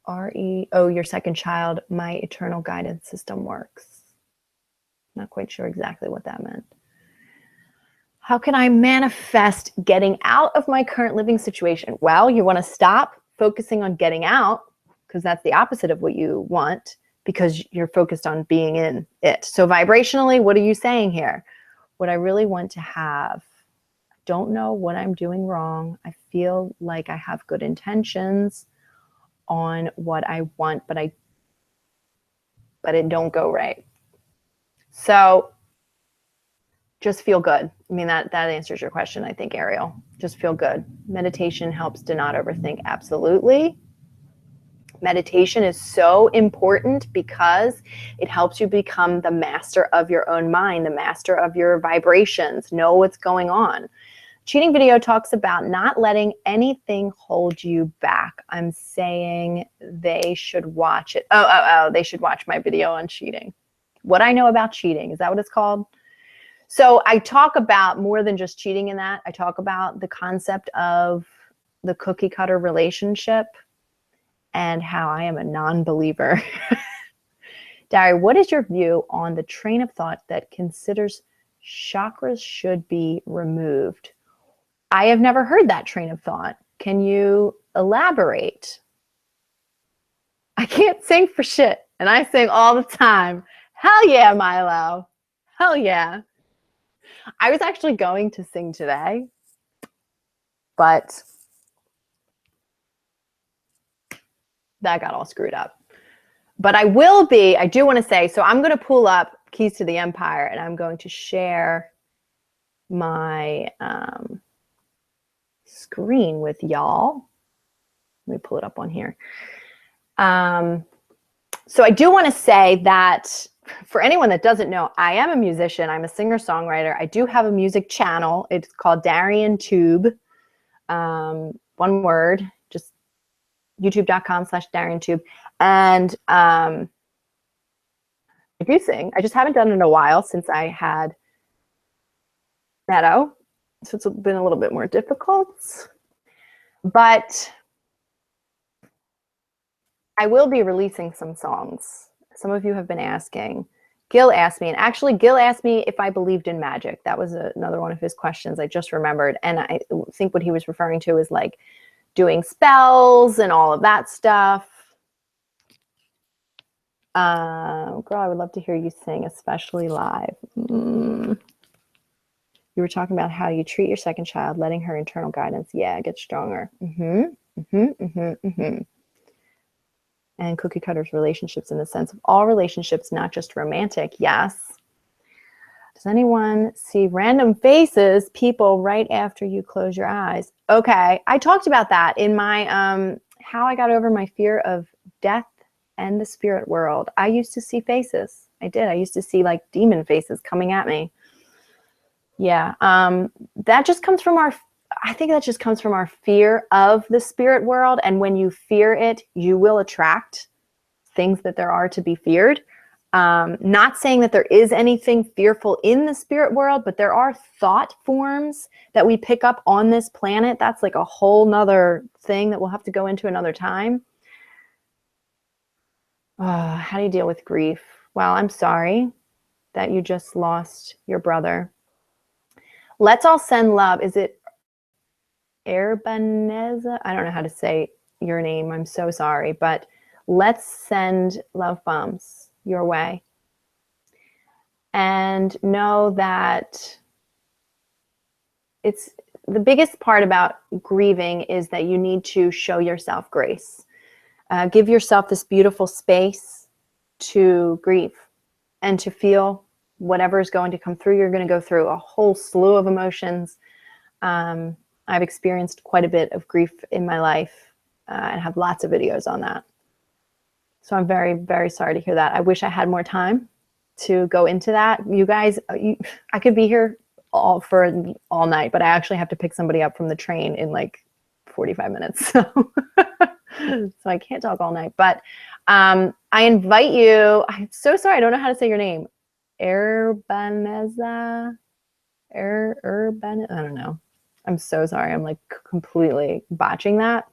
oh, your second child, my eternal guidance system works. Not quite sure exactly what that meant. How can I manifest getting out of my current living situation? Well, you want to stop focusing on getting out, because that's the opposite of what you want, because you're focused on being in it. So vibrationally, what are you saying here? What I really want to have don't know what I'm doing wrong. I feel like I have good intentions on what I want, but it don't go right. So just feel good. I mean, that answers your question, I think, Ariel. Just feel good. Meditation helps to not overthink. Absolutely. Meditation is so important because it helps you become the master of your own mind, the master of your vibrations, know what's going on. Cheating video talks about not letting anything hold you back. I'm saying they should watch it. They should watch my video on cheating. What I know about cheating, is that what it's called? So I talk about more than just cheating in that. I talk about the concept of the cookie cutter relationship and how I am a non-believer. Dari, what is your view on the train of thought that considers chakras should be removed? I have never heard that train of thought. Can you elaborate? I can't sing for shit, and I sing all the time. Hell yeah, Milo. Hell yeah. I was actually going to sing today, but that got all screwed up. But I do want to say, so I'm going to pull up Keys to the Empire, and I'm going to share my screen with y'all. Let me pull it up on here. So I do want to say that for anyone that doesn't know, I am a musician. I'm a singer-songwriter. I do have a music channel. It's called Darienne Tube. One word, just youtube.com/DarienneTube. And I do sing. I just haven't done it in a while since I had Meadow. So it's been a little bit more difficult. But I will be releasing some songs. Some of you have been asking. Gil asked me, and actually Gil asked me if I believed in magic. That was another one of his questions I just remembered. And I think what he was referring to is like doing spells and all of that stuff. Girl, I would love to hear you sing, especially live. You were talking about how you treat your second child, letting her internal guidance, get stronger. And cookie cutters relationships in the sense of all relationships, not just romantic. Yes. Does anyone see random faces, people right after you close your eyes? Okay. I talked about that in my, how I got over my fear of death and the spirit world. I used to see faces. I did. I used to see like demon faces coming at me. Yeah. That just comes from I think that just comes from our fear of the spirit world. And when you fear it, you will attract things that there are to be feared. Not saying that there is anything fearful in the spirit world, but there are thought forms that we pick up on this planet. That's like a whole nother thing that we'll have to go into another time. How do you deal with grief? Well, I'm sorry that you just lost your brother. Let's all send love. Is it Erbaneza? I don't know how to say your name. I'm so sorry, but let's send love bombs your way. And know that it's the biggest part about grieving is that you need to show yourself grace. Give yourself this beautiful space to grieve and to feel whatever is going to come through. You're going to go through a whole slew of emotions. I've experienced quite a bit of grief in my life and have lots of videos on that. So I'm very, very sorry to hear that. I wish I had more time to go into that. You guys, I could be here all night, but I actually have to pick somebody up from the train in like 45 minutes. So, so I can't talk all night, but I invite you. I'm so sorry. I don't know how to say your name. Urbaneza? Urban? I don't know. I'm so sorry. I'm like completely botching that.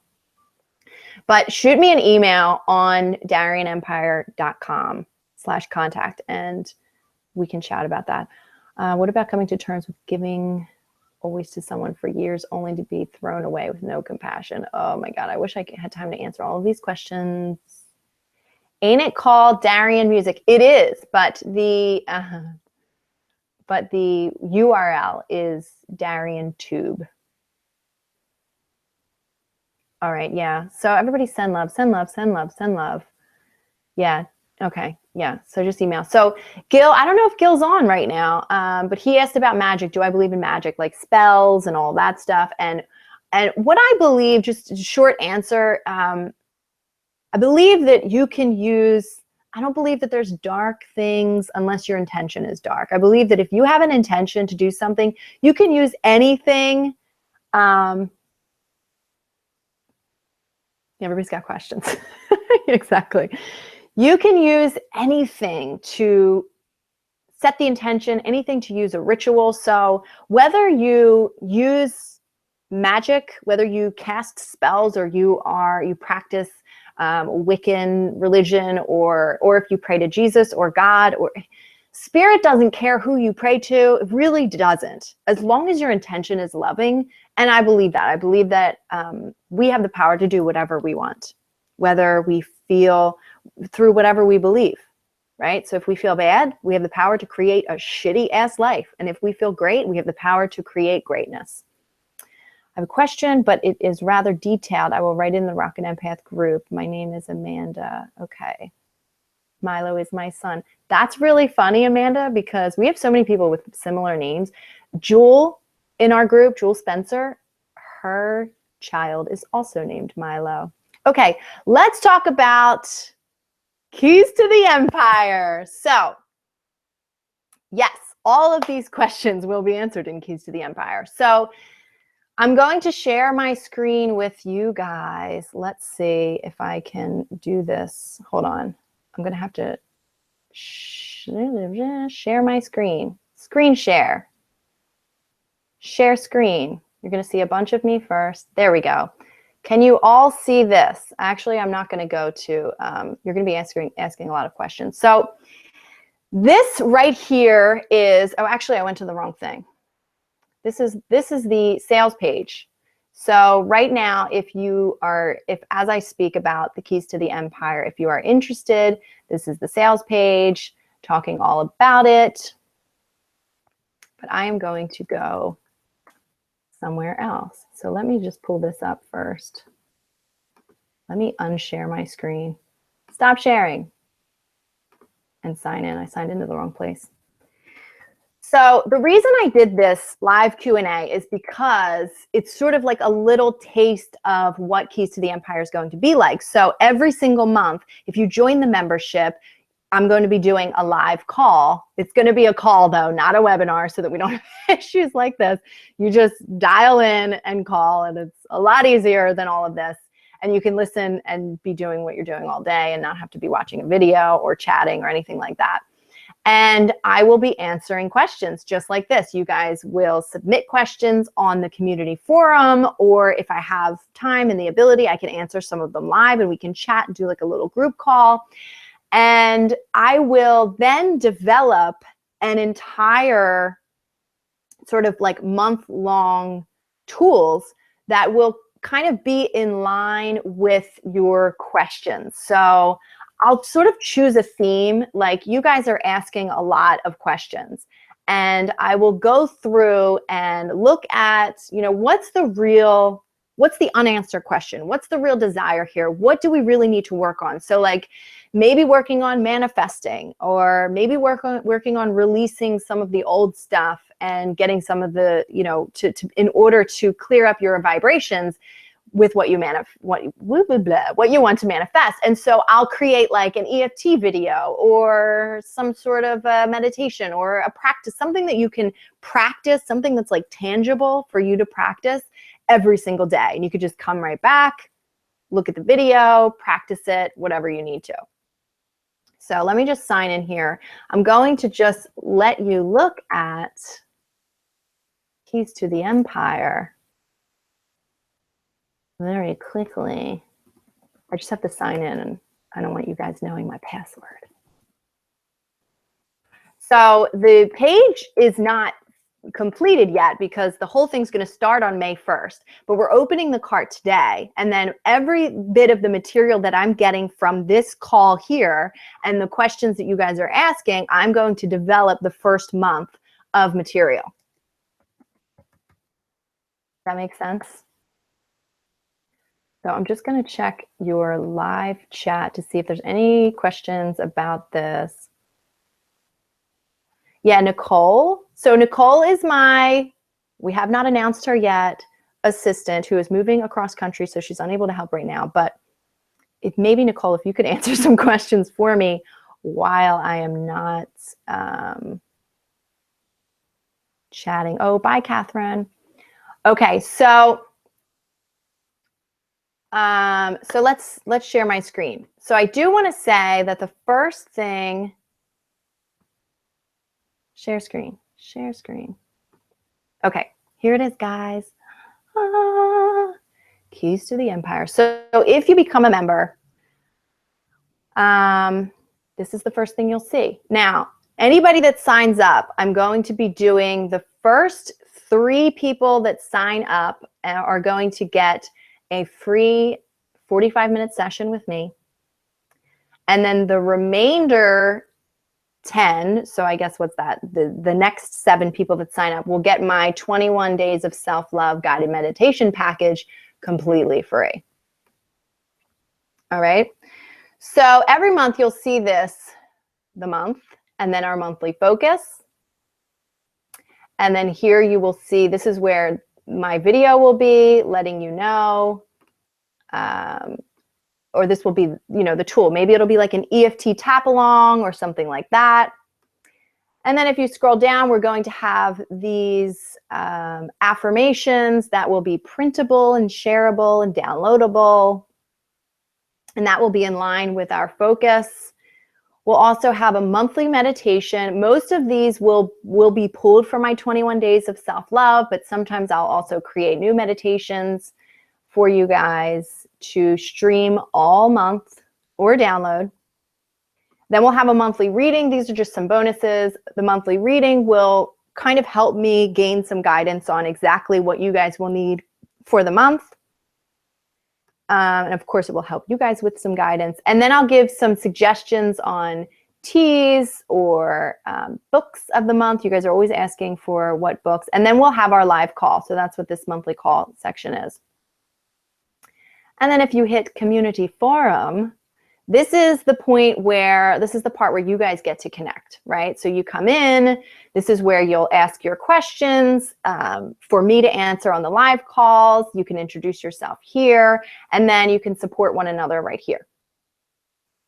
But shoot me an email on DarienneEmpire.com/contact and we can chat about that. What about coming to terms with giving always to someone for years only to be thrown away with no compassion? Oh my God, I wish I had time to answer all of these questions. Ain't it called Darienne music? It is, but but the URL is Darienne Tube. All right, yeah. So everybody send love, send love, send love, send love. Yeah, okay, yeah. So just email. So Gil, I don't know if Gil's on right now, but he asked about magic. Do I believe in magic, like spells and all that stuff? And what I believe, just a short answer, I believe that you can use, I don't believe that there's dark things unless your intention is dark. I believe that if you have an intention to do something, you can use anything. Everybody's got questions. Exactly. You can use anything to set the intention, anything to use a ritual. So whether you use magic, whether you cast spells, or you practice Wiccan religion, or if you pray to Jesus or God, or Spirit doesn't care who you pray to. It really doesn't, as long as your intention is loving. And I believe that. I believe that we have the power to do whatever we want, whether we feel, through whatever we believe, right? So if we feel bad, we have the power to create a shitty ass life. And if we feel great, we have the power to create greatness. I have a question, but it is rather detailed. I will write in the Rocket Empath group. My name is Amanda. Okay. Milo is my son. That's really funny, Amanda, because we have so many people with similar names. Jewel in our group, Jewel Spencer, her child is also named Milo. Okay, let's talk about Keys to the Empire. So, yes, all of these questions will be answered in Keys to the Empire. So, I'm going to share my screen with you guys. Let's see if I can do this. Hold on. I'm going to have to share my screen. Screen share. Share screen. You're going to see a bunch of me first. There we go. Can you all see this? Actually, I'm not going to go to, you're going to be asking a lot of questions. So this right here is, oh, actually, I went to the wrong thing. This is the sales page. So right now, if as I speak about the Keys to the Empire, if you are interested, this is the sales page, talking all about it. But I am going to go somewhere else. So let me just pull this up first. Let me unshare my screen. Stop sharing and sign in. I signed into the wrong place. So the reason I did this live Q&A is because it's sort of like a little taste of what Keys to the Empire is going to be like. So every single month, if you join the membership, I'm going to be doing a live call. It's going to be a call, though, not a webinar, so that we don't have issues like this. You just dial in and call, and it's a lot easier than all of this. And you can listen and be doing what you're doing all day and not have to be watching a video or chatting or anything like that. And I will be answering questions just like this. You guys will submit questions on the community forum, or if I have time and the ability, I can answer some of them live and we can chat and do like a little group call. And I will then develop an entire sort of like month-long tools that will kind of be in line with your questions. So I'll sort of choose a theme, like you guys are asking a lot of questions, and I will go through and look at, what's the unanswered question? What's the real desire here? What do we really need to work on? So like maybe working on manifesting, or maybe working on releasing some of the old stuff and getting some of the, in order to clear up your vibrations with what you want to manifest. And so I'll create like an EFT video or some sort of meditation or a practice, something that you can practice, something that's like tangible for you to practice every single day. And you could just come right back, look at the video, practice it, whatever you need to. So let me just sign in here. I'm going to just let you look at Keys to the Empire very quickly. I just have to sign in, and I don't want you guys knowing my password. So the page is not completed yet because the whole thing's going to start on May 1st, but we're opening the cart today. And then every bit of the material that I'm getting from this call here and the questions that you guys are asking, I'm going to develop the first month of material. Does that make sense? So I'm just going to check your live chat to see if there's any questions about this. Yeah, Nicole. So Nicole is we have not announced her yet, assistant who is moving across country, so she's unable to help right now. But if maybe, Nicole, if you could answer some questions for me while I am not chatting. Oh, bye, Catherine. Okay, so let's share my screen. So I do want to say that the first thing, share screen. Okay, here it is, guys. Keys to the Empire. So if you become a member, this is the first thing you'll see. Now, anybody that signs up, I'm going to be doing the first 3 people that sign up are going to get a free 45-minute session with me. And then the remainder 10, so I guess what's that? The next 7 people that sign up will get my 21 days of self-love guided meditation package completely free. All right. So every month you'll see this, the month, and then our monthly focus. And then here you will see, this is where my video will be letting you know, or this will be, the tool. Maybe it'll be like an EFT tap along or something like that. And then if you scroll down, we're going to have these affirmations that will be printable and shareable and downloadable. And that will be in line with our focus. We'll also have a monthly meditation. Most of these will be pulled from my 21 days of self-love, but sometimes I'll also create new meditations for you guys to stream all month or download. Then we'll have a monthly reading. These are just some bonuses. The monthly reading will kind of help me gain some guidance on exactly what you guys will need for the month. And of course, it will help you guys with some guidance. And then I'll give some suggestions on teas or books of the month. You guys are always asking for what books. And then we'll have our live call. So that's what this monthly call section is. And then if you hit community forum, this is the part where you guys get to connect, right? So you come in, this is where you'll ask your questions for me to answer on the live calls. You can introduce yourself here, and then you can support one another right here.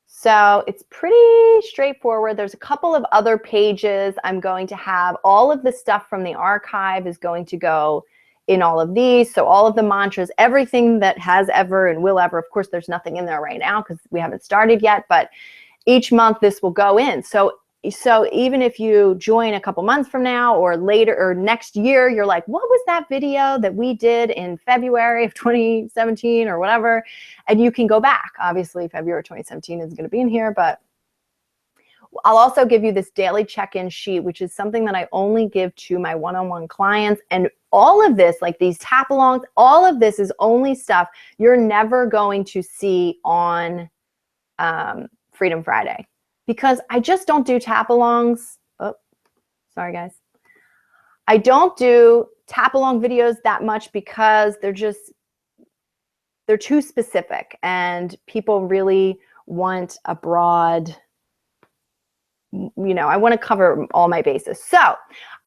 So it's pretty straightforward. There's a couple of other pages. I'm going to have all of the stuff from the archive is going to go in all of these. So all of the mantras, everything that has ever and will ever, of course, there's nothing in there right now because we haven't started yet, but each month this will go in. So even if you join a couple months from now or later or next year, you're like, what was that video that we did in February of 2017 or whatever? And you can go back. Obviously, February 2017 is going to be in here, but I'll also give you this daily check-in sheet, which is something that I only give to my one-on-one clients. And all of this, like these tap-alongs, all of this is only stuff you're never going to see on Freedom Friday, because I just don't do tap-alongs. Oh, sorry, guys. I don't do tap-along videos that much because they're too specific, and people really want a broad, I want to cover all my bases. So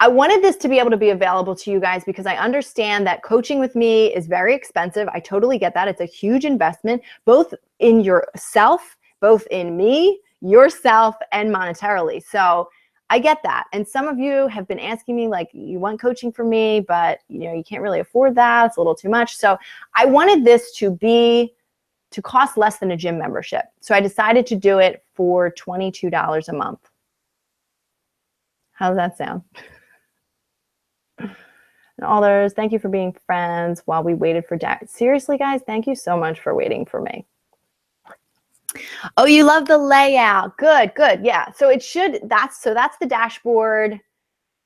I wanted this to be able to be available to you guys because I understand that coaching with me is very expensive. I totally get that. It's a huge investment, both in yourself, both in me, yourself, and monetarily. So I get that. And some of you have been asking me, like, you want coaching from me, but you can't really afford that. It's a little too much. So I wanted this to cost less than a gym membership. So I decided to do it for $22 a month. How does that sound? And others, thank you for being friends while we waited for Dad. Seriously, guys, thank you so much for waiting for me. Oh, you love the layout. Good, good. Yeah. So that's the dashboard.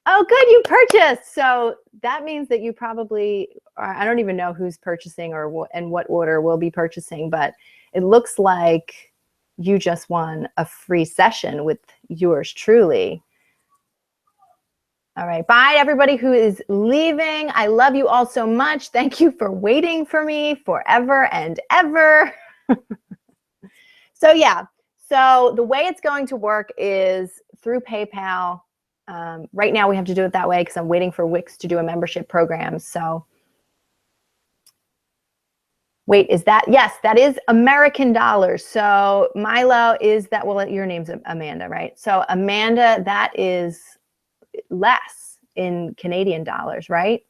Oh, good. You purchased. So that means that you probably are, I don't even know who's purchasing or in what order we'll be purchasing, but it looks like you just won a free session with yours truly. All right. Bye, everybody who is leaving. I love you all so much. Thank you for waiting for me forever and ever. So yeah, so the way it's going to work is through PayPal. Right now we have to do it that way because I'm waiting for Wix to do a membership program. So wait, is that? Yes, that is American dollars. So Milo is that, well, your name's Amanda, right? So Amanda, that is less in Canadian dollars, right?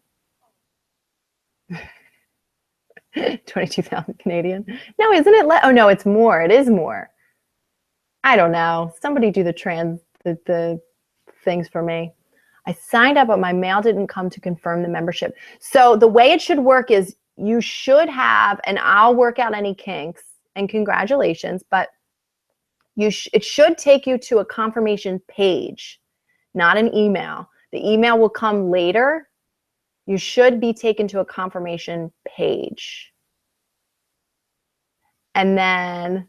22,000 Canadian. No, isn't it? Oh no, it's more. It is more. I don't know. Somebody do the things for me. I signed up, but my mail didn't come to confirm the membership. So the way it should work is you should have, and I'll work out any kinks, and congratulations, but it should take you to a confirmation page, not an email. The email will come later. You should be taken to a confirmation page. And then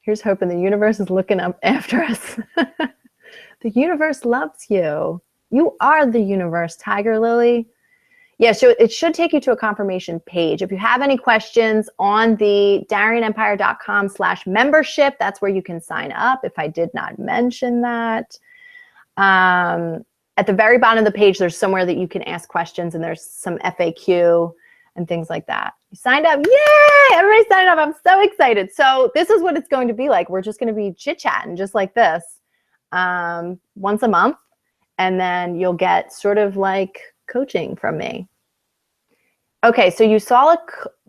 here's hoping the universe is looking up after us. The universe loves you. You are the universe, Tiger Lily. Yeah, so it should take you to a confirmation page. If you have any questions on the DarienneEmpire.com/membership, that's where you can sign up, if I did not mention that. At the very bottom of the page, there's somewhere that you can ask questions, and there's some FAQ and things like that. You signed up. Yay! Everybody signed up. I'm so excited. So this is what it's going to be like. We're just going to be chit-chatting just like this once a month, and then you'll get sort of like coaching from me. Okay, so you saw a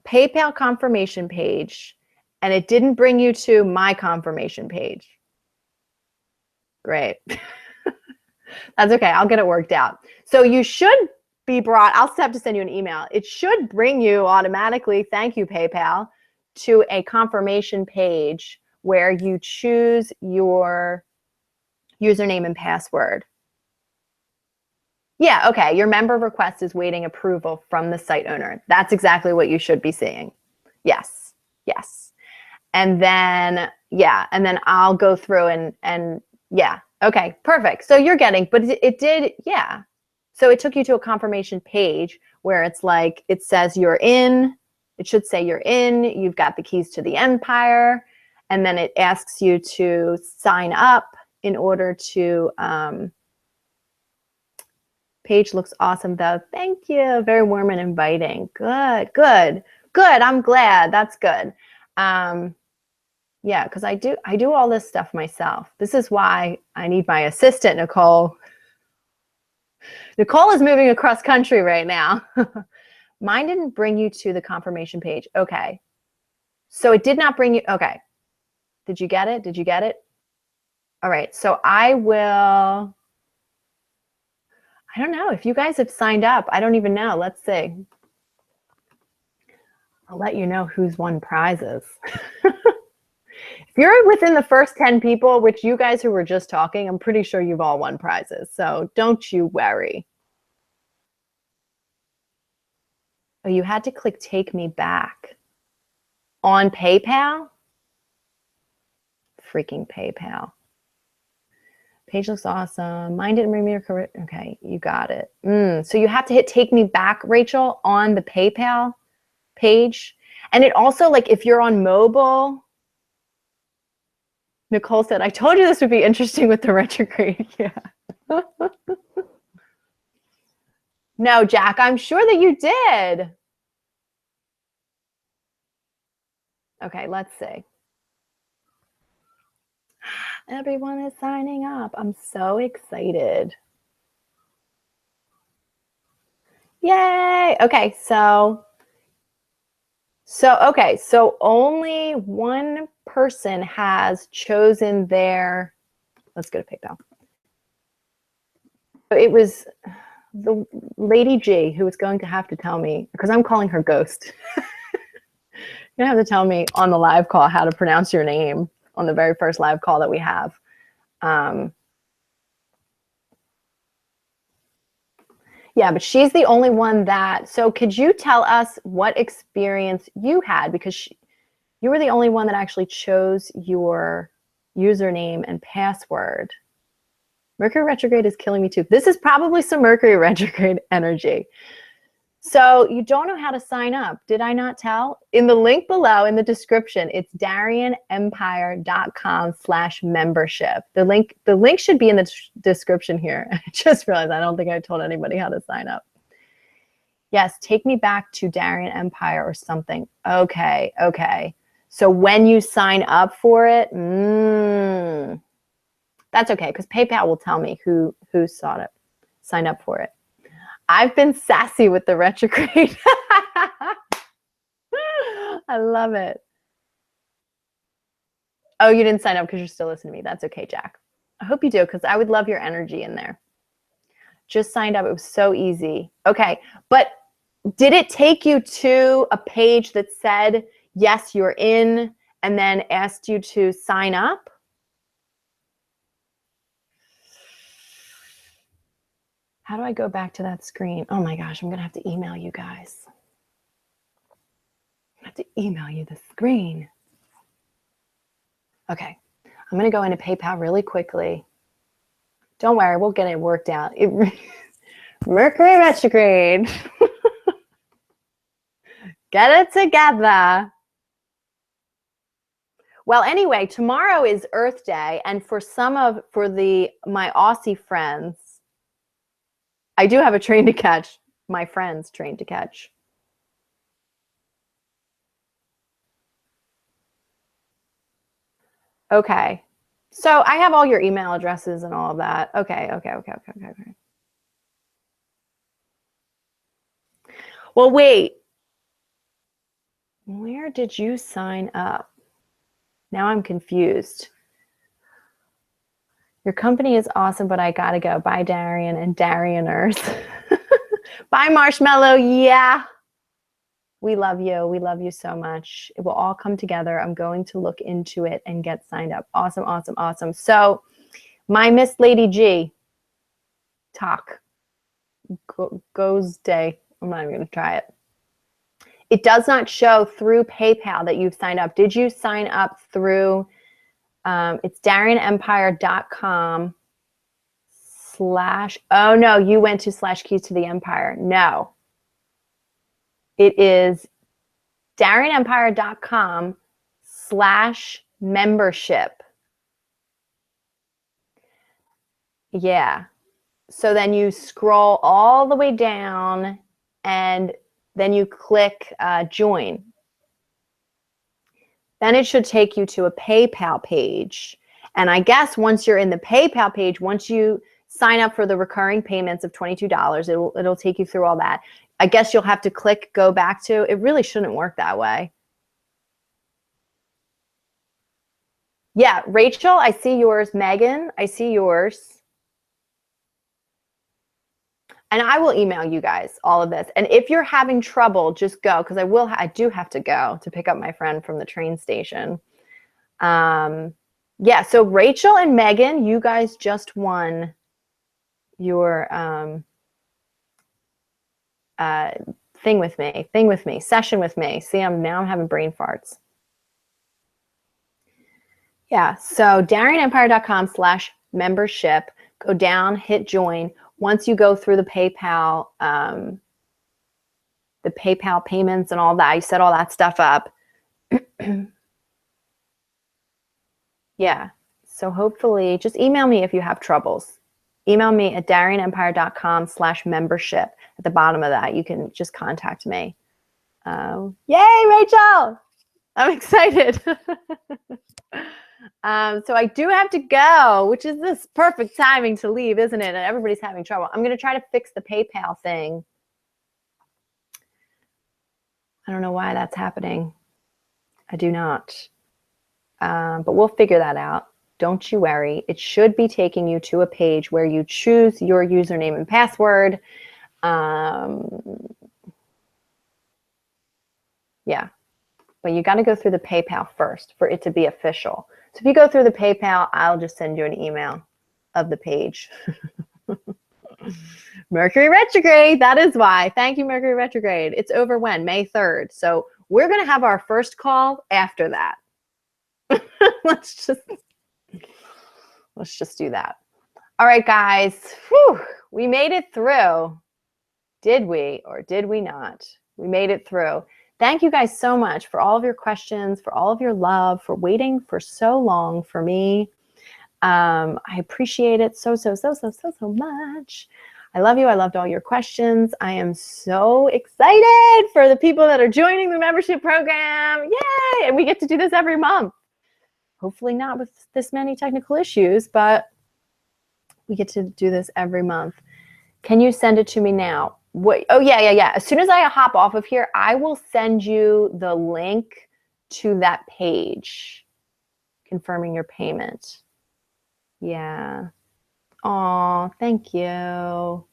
PayPal confirmation page, and it didn't bring you to my confirmation page. Great. That's okay. I'll get it worked out. So you should be brought, I'll have to send you an email. It should bring you automatically, thank you, PayPal, to a confirmation page where you choose your username and password. Yeah, okay. Your member request is waiting approval from the site owner. That's exactly what you should be seeing. Yes, yes. And then, yeah, and then I'll go through and yeah. Okay, perfect. So you're getting, but it did, yeah. So it took you to a confirmation page where it's like, it says you're in, it should say you're in, you've got the keys to the empire, and then it asks you to sign up in order to, page looks awesome though. Thank you. Very warm and inviting. Good, good, good. I'm glad. That's good. Yeah, because I do all this stuff myself. This is why I need my assistant, Nicole. Nicole is moving across country right now. Mine didn't bring you to the confirmation page. Okay. So it did not bring you. Okay. Did you get it? Did you get it? All right. So I don't know if you guys have signed up. I don't even know. Let's see. I'll let you know who's won prizes. If you're within the first 10 people, which you guys who were just talking, I'm pretty sure you've all won prizes. So don't you worry. Oh, you had to click Take Me Back on PayPal? Freaking PayPal. Page looks awesome. Mine didn't bring me your correct. Okay, you got it. So you have to hit Take Me Back, Rachel, on the PayPal page. And it also, like, if you're on mobile, Nicole said, I told you this would be interesting with the retrograde. Yeah. No, Jack, I'm sure that you did. Okay, let's see. Everyone is signing up. I'm so excited. Yay. Okay, so only one person has chosen their, let's go to PayPal. It was the Lady G who was going to have to tell me, because I'm calling her Ghost. You're gonna have to tell me on the live call how to pronounce your name on the very first live call that we have. Yeah, but she's the only one that, so could you tell us what experience you had? Because you were the only one that actually chose your username and password. Mercury retrograde is killing me too. This is probably some Mercury retrograde energy. So you don't know how to sign up. Did I not tell? In the link below in the description, it's DarienneEmpire.com/membership. The link should be in the description here. I just realized I don't think I told anybody how to sign up. Yes, take me back to Darienne Empire or something. Okay. So when you sign up for it, that's okay, because PayPal will tell me who signed up for it. I've been sassy with the retrograde. I love it. Oh, you didn't sign up because you're still listening to me. That's okay, Jack. I hope you do, because I would love your energy in there. Just signed up. It was so easy. Okay, but did it take you to a page that said, yes, you're in, and then asked you to sign up? How do I go back to that screen? Oh my gosh, I'm going to have to email you guys. I have to email you the screen. Okay, I'm going to go into PayPal really quickly. Don't worry, we'll get it worked out. Mercury retrograde. Get it together. Well, anyway, tomorrow is Earth Day, and for my Aussie friends, I do have a train to catch. My friend's train to catch. Okay. So I have all your email addresses and all of that. Okay. Well, wait. Where did you sign up? Now I'm confused. Your company is awesome, but I gotta go. Bye, Darienne and Darienners. Bye, Marshmallow. Yeah. We love you. We love you so much. It will all come together. I'm going to look into it and get signed up. Awesome. So my Miss Lady G talk goes day. I'm not even going to try it. It does not show through PayPal that you've signed up. Did you sign up through, it's DarienneEmpire.com/ oh no, you went to /keys to the empire. No. It is DarienneEmpire.com/membership. Yeah. So then you scroll all the way down and then you click join. Then it should take you to a PayPal page. And I guess once you're in the PayPal page, once you sign up for the recurring payments of $22, it'll take you through all that. I guess you'll have to click go back to. It really shouldn't work that way. Yeah, Rachel, I see yours. Megan, I see yours. And I will email you guys all of this. And if you're having trouble, just go, because I do have to go to pick up my friend from the train station. Yeah, so Rachel and Megan, you guys just won your session with me. See, now I'm having brain farts. Yeah, so DarienneEmpire.com/membership. Go down, hit join. Once you go through the PayPal payments and all that, you set all that stuff up. Yeah, so hopefully, just email me if you have troubles. Email me at DarienneEmpire.com/membership. At the bottom of that, you can just contact me. Yay, Rachel! I'm excited. So I do have to go, which is this perfect timing to leave, isn't it? And everybody's having trouble. I'm going to try to fix the PayPal thing. I don't know why that's happening. I do not. But we'll figure that out. Don't you worry. It should be taking you to a page where you choose your username and password. Yeah. But you got to go through the PayPal first for it to be official. So if you go through the PayPal, I'll just send you an email of the page. Mercury retrograde, that is why. Thank you, Mercury retrograde. It's over when? May 3rd. So we're going to have our first call after that. Let's just do that. All right, guys. Whew, we made it through. Did we or did we not? We made it through. Thank you guys so much for all of your questions, for all of your love, for waiting for so long for me. I appreciate it so much. I love you. I loved all your questions. I am so excited for the people that are joining the membership program. Yay! And we get to do this every month. Hopefully not with this many technical issues, but we get to do this every month. Can you send it to me now? What? Oh, yeah. As soon as I hop off of here, I will send you the link to that page confirming your payment. Yeah. Oh, thank you.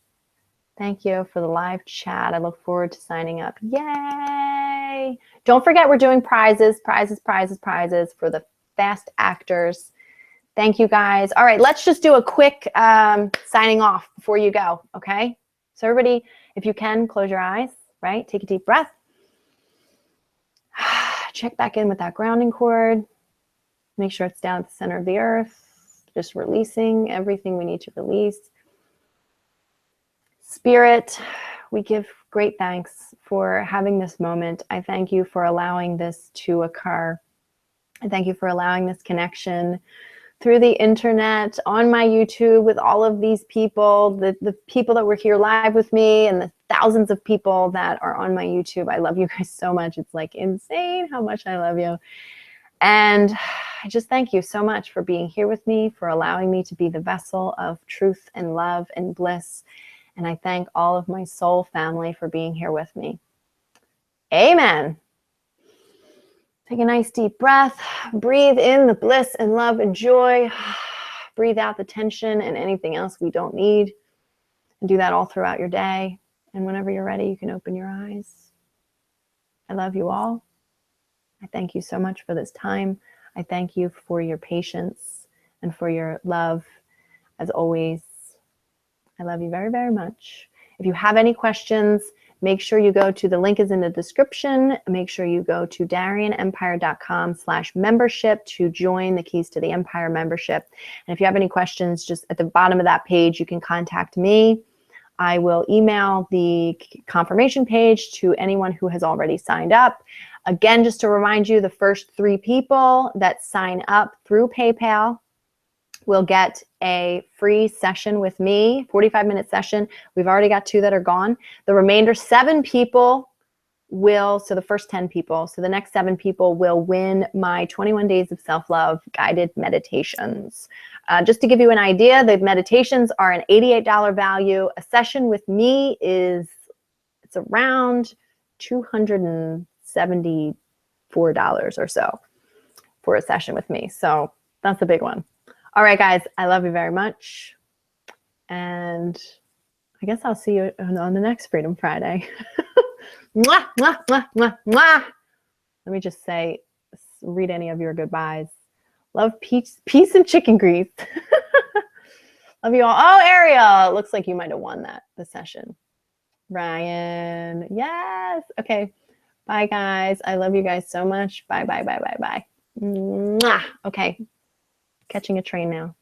Thank you for the live chat. I look forward to signing up. Yay. Don't forget, we're doing prizes for the fast actors. Thank you, guys. All right, let's just do a quick signing off before you go, okay? So everybody, if you can, close your eyes, right? Take a deep breath. Check back in with that grounding cord. Make sure it's down at the center of the earth. Just releasing everything we need to release. Spirit, we give great thanks for having this moment. I thank you for allowing this to occur. I thank you for allowing this connection through the internet, on my YouTube, with all of these people, the people that were here live with me, and the thousands of people that are on my YouTube. I love you guys so much. It's like insane how much I love you. And I just thank you so much for being here with me, for allowing me to be the vessel of truth and love and bliss. And I thank all of my soul family for being here with me. Amen. Take a nice deep breath. Breathe in the bliss and love and joy. Breathe out the tension and anything else we don't need. And do that all throughout your day. And whenever you're ready, you can open your eyes. I love you all. I thank you so much for this time. I thank you for your patience and for your love. As always, I love you very, very much. If you have any questions, make sure you go to the link is in the description. Make sure you go to DarienneEmpire.com/membership to join the Keys to the Empire membership. And if you have any questions, just at the bottom of that page, you can contact me. I will email the confirmation page to anyone who has already signed up. Again, just to remind you, the first 3 people that sign up through PayPal will get a free session with me, 45-minute session. We've already got 2 that are gone. The remainder 7 people will, so the first 10 people, so the next 7 people will win my 21 Days of Self-Love guided meditations. Just to give you an idea, the meditations are an $88 value. A session with me it's around $274 or so for a session with me. So that's a big one. All right, guys, I love you very much. And I guess I'll see you on the next Freedom Friday. Mwah, mwah, mwah, mwah, mwah. Let me just say, read any of your goodbyes. Love, peace and chicken grease. Love you all. Oh, Ariel, it looks like you might have won the session. Ryan, yes. Okay, bye, guys. I love you guys so much. Bye, bye, bye, bye, bye. Mwah. Okay. Catching a train now.